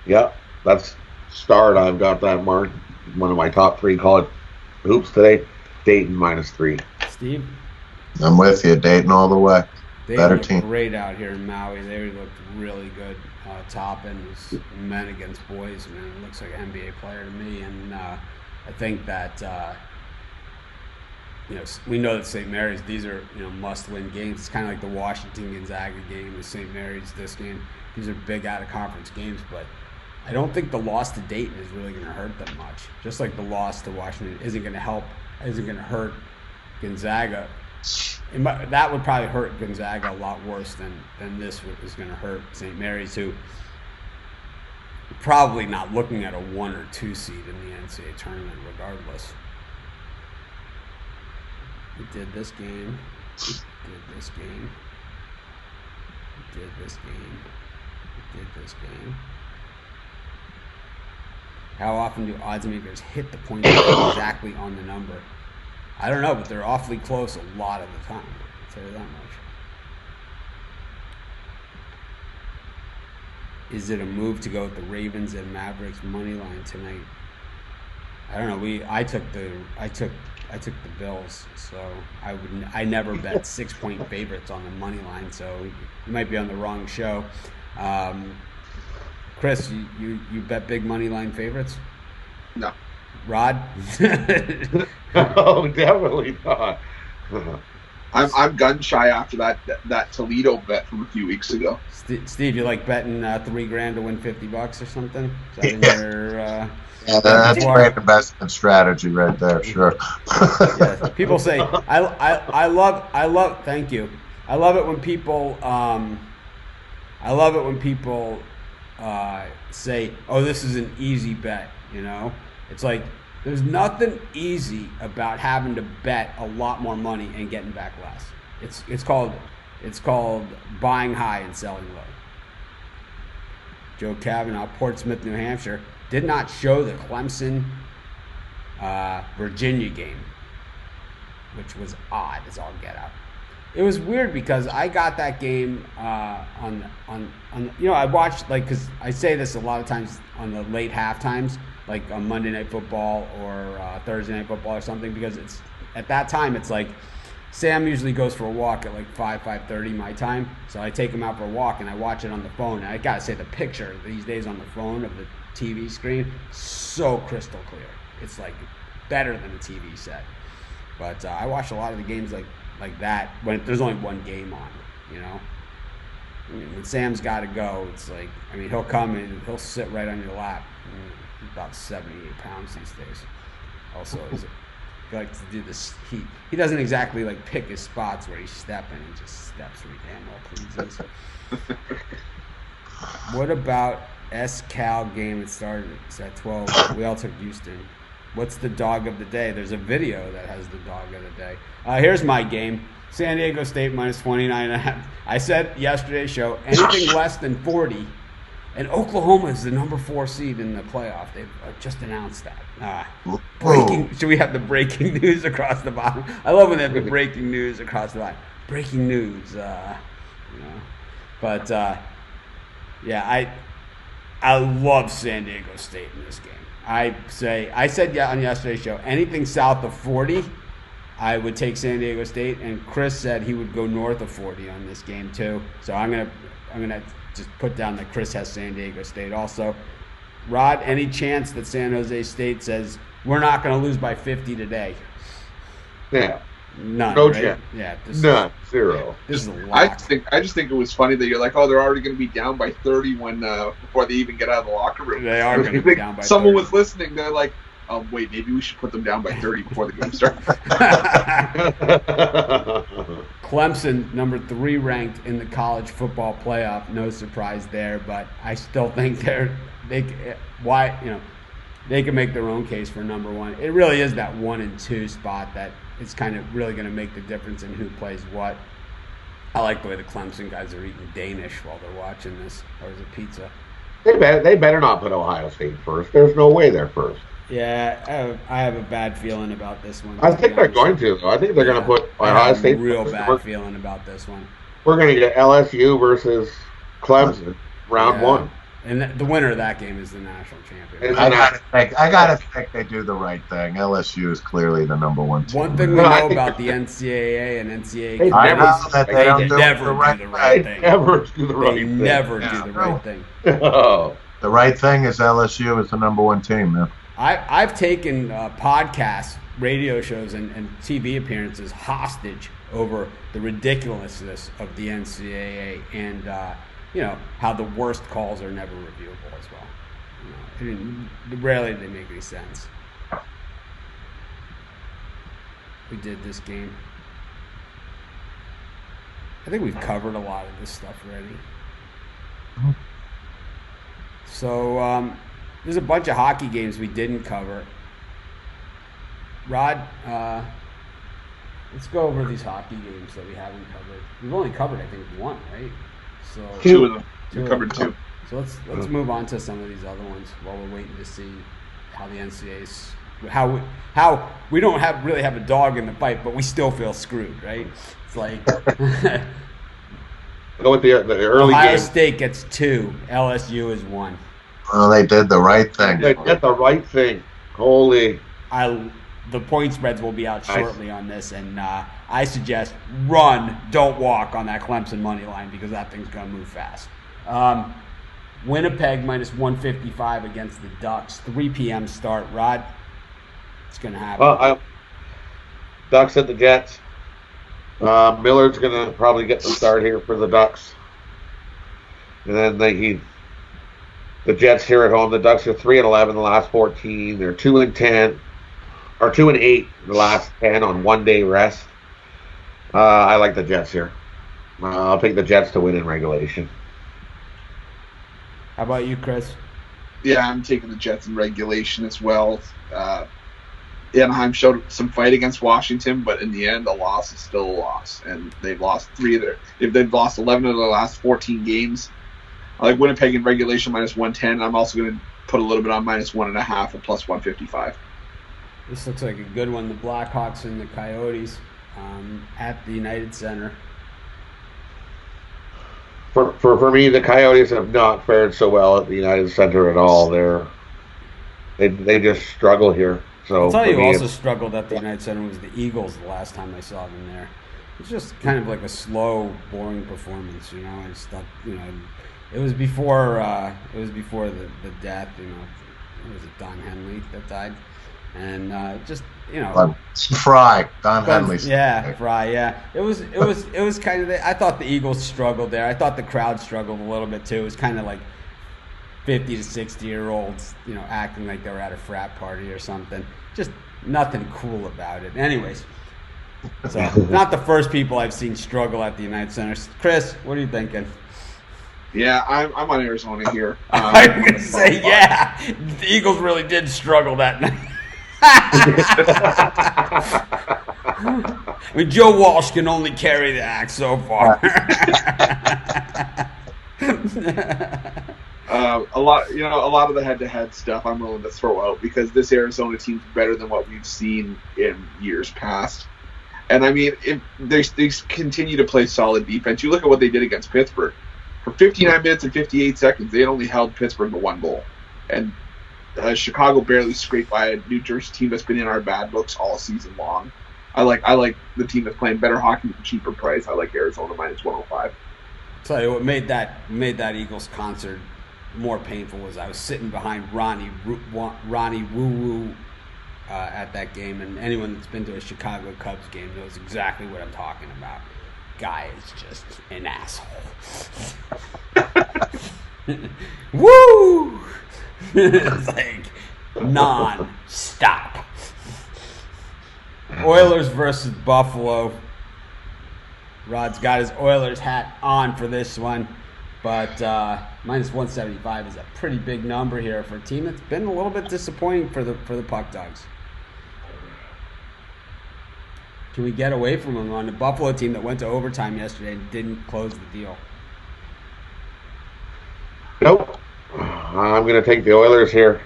Yep, that's start. I've got that marked. One of my top 3 college hoops today. Dayton -3. Steve? I'm with you. Dayton all the way. They Better looked team. great out here in Maui. They looked really good. Toppin was men against boys. Man, it looks like an NBA player to me. And I think that we know that St. Mary's. These are must-win games. It's kind of like the Washington Gonzaga game with St. Mary's. This game. These are big out-of-conference games, but I don't think the loss to Dayton is really going to hurt them much. Just like the loss to Washington isn't going to hurt Gonzaga. That would probably hurt Gonzaga a lot worse than this is going to hurt St. Mary's, who probably not looking at a 1 or 2 seed in the NCAA tournament regardless. We did this game. Did this game. Did this game. Did this game. How often do odds makers hit the point exactly on the number? I don't know, but they're awfully close a lot of the time. I'll tell you that much. Is it a move to go with the Ravens and Mavericks money line tonight? I don't know. I took the Bills, so I never bet 6-point favorites on the money line. So you might be on the wrong show. Chris, you bet big money line favorites? No. Rod? Oh, definitely not. I'm gun shy after that Toledo bet from a few weeks ago. Steve, you like betting $3,000 to win $50 or something? Is that in your? That's great investment strategy right there. Sure. Yeah. People say I love. Thank you. I love it when people. Say, "Oh, this is an easy bet." It's like there's nothing easy about having to bet a lot more money and getting back less. It's called buying high and selling low. Joe Kavanaugh, Portsmouth, New Hampshire, did not show the Clemson Virginia game, which was odd as all get out. It was weird because I got that game on I watched, because I say this a lot of times on the late halftimes, like on Monday Night Football or Thursday Night Football or something, because it's at that time it's like Sam usually goes for a walk at like 5:30 my time, so I take him out for a walk and I watch it on the phone. And I gotta say, the picture these days on the phone of the TV screen, so crystal clear. It's like better than a TV set. But I watch a lot of the games like that when there's only one game on, you know. I mean, when Sam's got to go, it's like, I mean, he'll come and he'll sit right on your lap. He's about 78 pounds these days. Also, he likes to do this. He doesn't exactly like pick his spots where he's stepping. He just steps where he damn well pleases. What about S-Cal game? It started. It's at 12. We all took Houston. What's the dog of the day? There's a video that has the dog of the day. Here's my game. San Diego State minus 29.5. I said yesterday's show, anything less than 40. And Oklahoma is the number 4 seed in the playoff. They've just announced that. Should we have the breaking news across the bottom? I love when they have the breaking news across the bottom. Breaking news. But yeah, I love San Diego State in this game. I said on yesterday's show, anything south of 40, I would take San Diego State, and Chris said he would go north of 40 on this game too. So I'm gonna just put down that Chris has San Diego State also. Rod, any chance that San Jose State says we're not going to lose by 50 today? Yeah. None. No right? chance. Yeah. None. Zero. This is a lock. I just think it was funny that you're like, oh, they're already going to be down by 30 when before they even get out of the locker room. They are going to be down by 30. Someone was listening. They're like, oh, wait, maybe we should put them down by 30 before the game starts. Clemson, number 3 ranked in the college football playoff. No surprise there, but I still think they can make their own case for number 1. It really is that 1 and 2 spot that it's kind of really going to make the difference in who plays what. I like the way the Clemson guys are eating Danish while they're watching this, or is it pizza? They better not put Ohio State first. There's no way they're first. Yeah, I have a bad feeling about this one. I think they're going to. I think they're going to put Ohio State first. I have a real bad feeling about this one. We're going to get LSU versus Clemson, round 1. And the winner of that game is the national champion. I gotta think they do the right thing. LSU is clearly the number 1 team. One thing we know about the NCAA and NCAA, they never do the right thing. Never do the right thing. They never do the right thing. Oh. The right thing is LSU is the number 1 team, man. I've taken podcasts, radio shows, and TV appearances hostage over the ridiculousness of the NCAA and how the worst calls are never reviewable as well. I mean, rarely do they make any sense. We did this game. I think we've covered a lot of this stuff already. So there's a bunch of hockey games we didn't cover. Rod, let's go over these hockey games that we haven't covered. We've only covered, I think, 1, right? So 2 of them. We covered 2. So let's move on to some of these other ones while we're waiting to see how the NCAA's how we don't really have a dog in the fight, but we still feel screwed, right? It's like go with the early Ohio game. State gets 2, LSU is 1. Well, they did the right thing. They did the right thing. Holy. The point spreads will be out shortly on this, and I suggest run, don't walk on that Clemson money line because that thing's going to move fast. Winnipeg minus 155 against the Ducks. 3 p.m. start. Rod, it's going to happen. Ducks at the Jets. Millard's going to probably get the start here for the Ducks. And then the Jets here at home. The Ducks are 3-11 the last 14. They're 2-10. Or 2-8 the last 10 on 1-day rest. I like the Jets here. I'll take the Jets to win in regulation. How about you, Chris? Yeah, I'm taking the Jets in regulation as well. Anaheim showed some fight against Washington, but in the end, a loss is still a loss, and they've lost 3 of their. They've lost 11 of their last 14 games. I like Winnipeg in regulation minus 110. I'm also going to put a little bit on minus 1.5 at plus 155. This looks like a good one. The Blackhawks and the Coyotes at the United Center. For me, the Coyotes have not fared so well at the United Center at all. They just struggle here. So I'll tell you who also struggled at the United Center was the Eagles the last time I saw them there. It's just kind of like a slow, boring performance, you know. I just thought, you know, it was before the death, you know. Was it Don Henley that died? And just, you know, Fry, Don Henley. Yeah, Fry. Yeah, it was kind of. I thought the Eagles struggled there. I thought the crowd struggled a little bit too. It was kind of like 50 to 60-year-olds, you know, acting like they were at a frat party or something. Just nothing cool about it. Anyways, so not the first people I've seen struggle at the United Center. Chris, what are you thinking? Yeah, I'm on Arizona here. I was going to say, yeah, the Eagles really did struggle that night. I mean, Joe Walsh can only carry the axe so far. A lot of the head-to-head stuff I'm willing to throw out because this Arizona team's better than what we've seen in years past. And I mean, they continue to play solid defense. You look at what they did against Pittsburgh. For 59 minutes and 58 seconds, they had only held Pittsburgh to 1 goal. And Chicago barely scraped by a New Jersey team that's been in our bad books all season long. I like the team that's playing better hockey at a cheaper price. I like Arizona minus 105. Tell you what made that Eagles concert more painful was I was sitting behind Ronnie Woo Woo at that game, and anyone that's been to a Chicago Cubs game knows exactly what I'm talking about. Guy is just an asshole. Woo! It's like non-stop. Oilers versus Buffalo. Rod's got his Oilers hat on for this one, but minus 175 is a pretty big number here for a team that's been a little bit disappointing for the Puck Dogs. Can we get away from them on the Buffalo team that went to overtime yesterday and didn't close the deal? Nope. I'm going to take the Oilers here.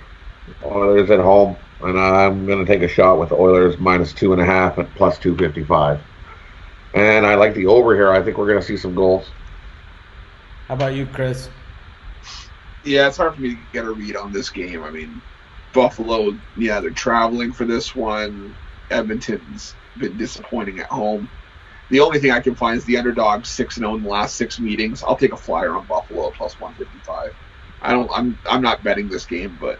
Oilers at home. And I'm going to take a shot with the Oilers minus 2.5 at plus 255. And I like the over here. I think we're going to see some goals. How about you, Chris? Yeah, it's hard for me to get a read on this game. I mean, Buffalo, yeah, they're traveling for this one. Edmonton's been disappointing at home. The only thing I can find is the underdog 6-0 in the last 6 meetings. I'll take a flyer on Buffalo plus 155. I'm not betting this game, but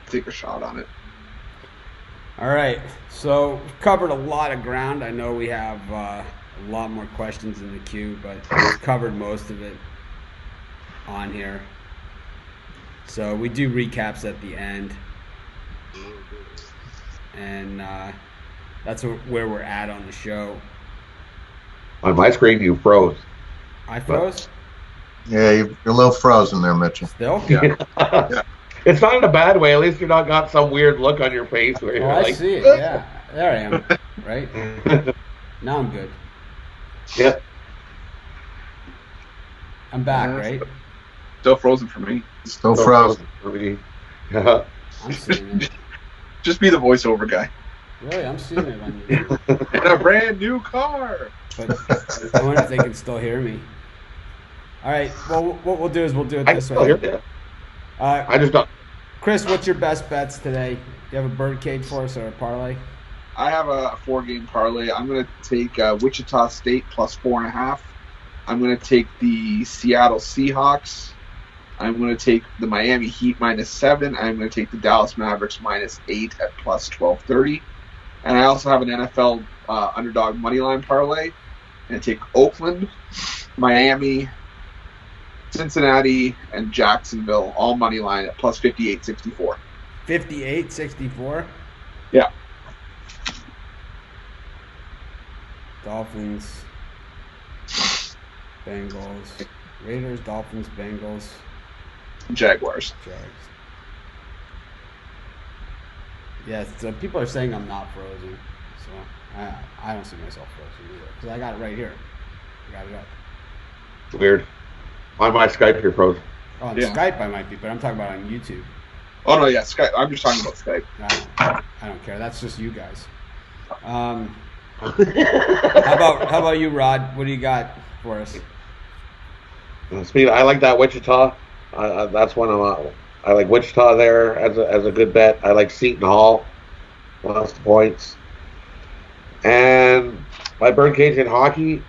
take a shot on it. All right, so we've covered a lot of ground. I know we have a lot more questions in the queue, but we've covered most of it on here. So we do recaps at the end, and that's where we're at on the show. On my screen, you froze. I froze? Yeah, you're a little frozen there, Mitchell. Still? Yeah. Yeah. It's not in a bad way. At least you're not got some weird look on your face where you're I like, see it. Yeah, there I am. Right? Now I'm good. Yeah. I'm back, right? Still frozen for me. Still frozen. For me. Yeah. I'm seeing it. Just be the voiceover guy. Really, I'm seeing it on YouTube. In a brand new car. But I wonder if they can still hear me. All right. Well, what we'll do is we'll do it I this still way. hear you. I I just don't. Chris, what's your best bets today? Do you have a birdcage for us or a parlay? I have a 4-game parlay. I'm going to take Wichita State plus 4.5. I'm going to take the Seattle Seahawks. I'm going to take the Miami Heat minus 7. I'm going to take the Dallas Mavericks minus 8 at plus 1230. And I also have an NFL underdog moneyline parlay. I'm going to take Oakland, Miami, Cincinnati, and Jacksonville, all money line at plus 58.64. 58.64? Yeah. Dolphins, Bengals, Raiders, Dolphins, Bengals, Jaguars. Jags. Yeah, so people are saying I'm not frozen, so I don't see myself frozen either because I got it right here. I got it up. It's weird. On my Skype, you're frozen. Oh, on Yeah. Skype I might be, but I'm talking about on YouTube. Oh, no, yeah, Skype. I'm just talking about Skype. I don't care. That's just you guys. How about you, Rod? What do you got for us? Speed. I like that Wichita. That's one of my. I like Wichita there as a good bet. I like Seton Hall, plus the points, and My birdcage in hockey,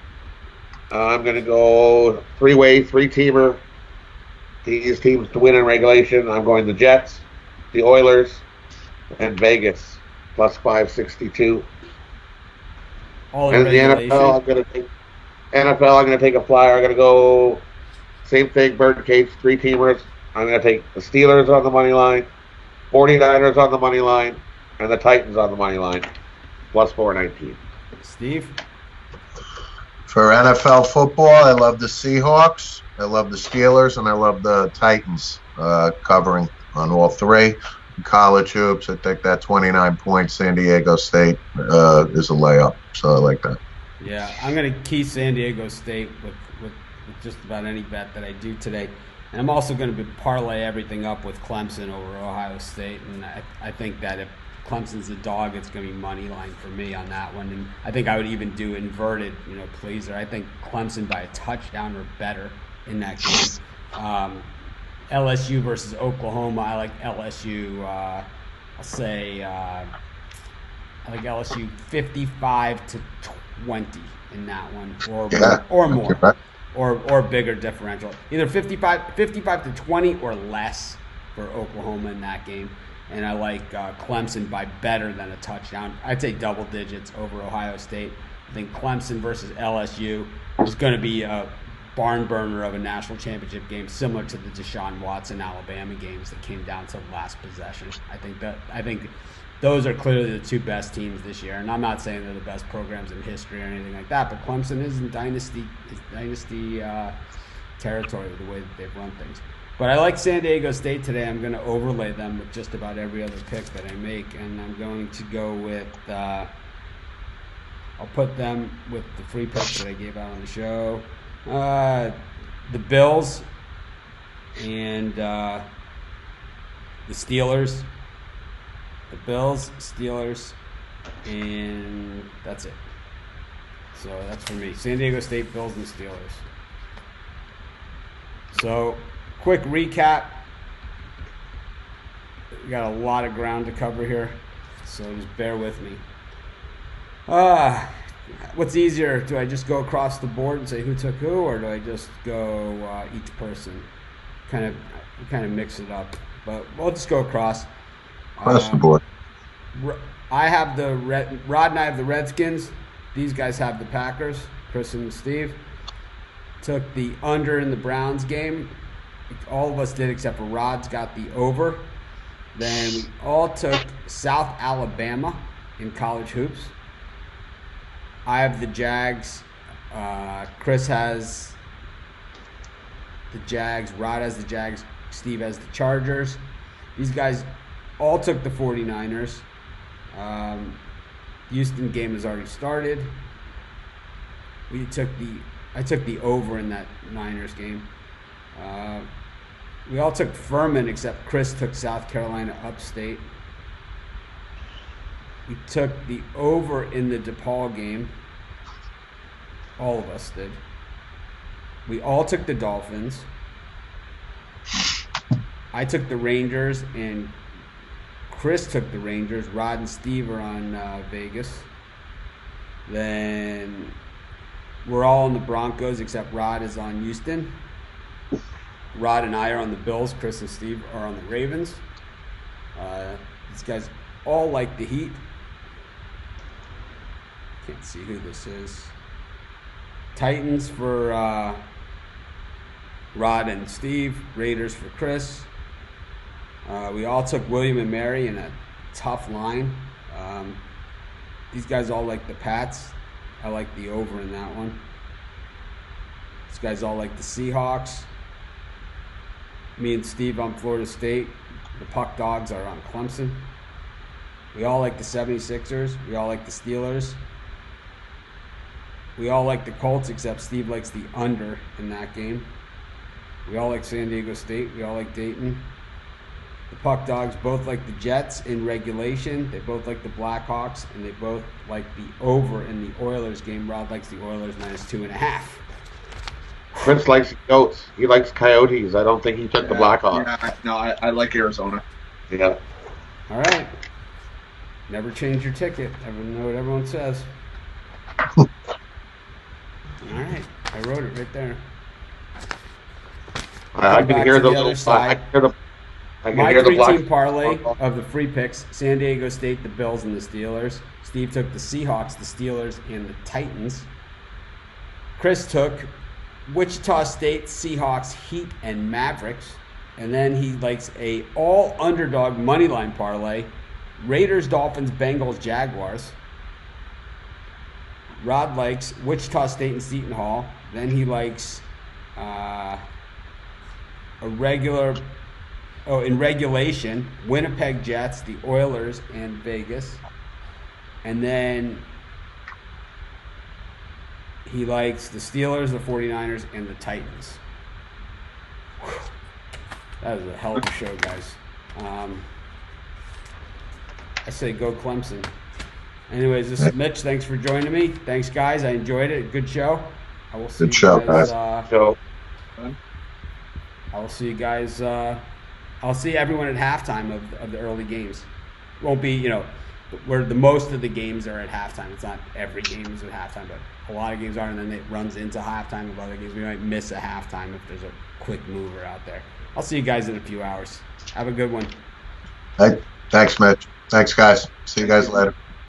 I'm going to go three-way, three-teamer. These teams to win in regulation. I'm going the Jets, the Oilers, and Vegas plus 562. All in And the regulation. NFL, I'm going to take a flyer. I'm going to go same thing. Birdcage, three-teamers. I'm going to take the Steelers on the money line, 49ers on the money line, and the Titans on the money line plus 419. Steve? For NFL football, I love the Seahawks, I love the Steelers, and I love the Titans covering on all three. In college hoops, I think that 29 points San Diego State is a layup, so I like that. Yeah, I'm going to key San Diego State with just about any bet that I do today. And I'm also going to parlay everything up with Clemson over Ohio State. And I think that if Clemson's the dog, it's going to be money line for me on that one. And I think I would even do inverted, pleaser. I think Clemson by a touchdown or better in that game. LSU versus Oklahoma, I like LSU. I'll say I like LSU 55-20 in that one, or more, or bigger differential. Either 55-20 or less for Oklahoma in that game. And I like Clemson by better than a touchdown. I'd say double digits over Ohio State. I think Clemson versus LSU is going to be a barn burner of a national championship game, similar to the Deshaun Watson Alabama games that came down to the last possession. I think those are clearly the two best teams this year. And I'm not saying they're the best programs in history or anything like that, but Clemson is in dynasty territory with the way that they've run things. But I like San Diego State today. I'm going to overlay them with just about every other pick that I make, and I'm going to go with I'll put them with the free picks that I gave out on the show. The Bills and the Steelers. The Bills, Steelers, and that's it. So that's for me. San Diego State, Bills, and Steelers. So, quick recap. We got a lot of ground to cover here, so just bear with me. What's easier? Do I just go across the board and say who took who, or do I just go each person? Kind of mix it up, but we'll just go across. Across the board. I have Rod and I have the Redskins. These guys have the Packers. Chris and Steve took the under in the Browns game. All of us did except for Rod's got the over. Then we all took South Alabama in college hoops. I have the Jags. Chris has the Jags. Rod has the Jags. Steve has the Chargers. These guys all took the 49ers. Houston game has already started. I took the over in that Niners game. We all took Furman except Chris took South Carolina upstate. We took the over in the DePaul game. All of us did. We all took the Dolphins. I took the Rangers, and Chris took the Rangers. Rod and Steve are on Vegas. Then we're all on the Broncos except Rod is on Houston. Rod and I are on the Bills. Chris and Steve are on the Ravens. These guys all like the Heat. Can't see who this is. Titans for Rod and Steve. Raiders for Chris. We all took William and Mary in a tough line. These guys all like the Pats. I like the over in that one. These guys all like the Seahawks. Me and Steve on Florida State. The Puck Dogs are on Clemson. We all like the 76ers. We all like the Steelers. We all like the Colts except Steve likes the under in that game. We all like San Diego State. We all like Dayton. The Puck Dogs both like the Jets in regulation. They both like the Blackhawks, and they both like the over in the Oilers game. Rod likes the Oilers -2.5. Chris likes goats. He likes Coyotes. I don't think he took the Blackhawks. Yeah, no, I like Arizona. Yeah. All right. Never change your ticket. Never know what everyone says. All right, I wrote it right there. I Come can back hear to the the other little. side. I can My hear the black. three-team parlay of the free picks: San Diego State, the Bills, and the Steelers. Steve took the Seahawks, the Steelers, and the Titans. Chris took Wichita State, Seahawks, Heat, and Mavericks. And then he likes a all underdog money line parlay: Raiders, Dolphins, Bengals, Jaguars. Rod likes Wichita State and Seton Hall. Then he likes a regular, in regulation, Winnipeg Jets, the Oilers, and Vegas. And then he likes the Steelers, the 49ers, and the Titans. Whew. That was a hell of a show, guys. I say go Clemson. Anyways, this is Mitch. Thanks for joining me. Thanks, guys. I enjoyed it. Good show. I will see Good you show, guys. So I will see you guys. I'll see everyone at halftime of the early games. Won't be, where the most of the games are at halftime. It's not every game is at halftime, but a lot of games are, and then it runs into halftime of other games. We might miss a halftime if there's a quick mover out there. I'll see you guys in a few hours. Have a good one. Hey, thanks, Mitch. Thanks, guys. See you guys later.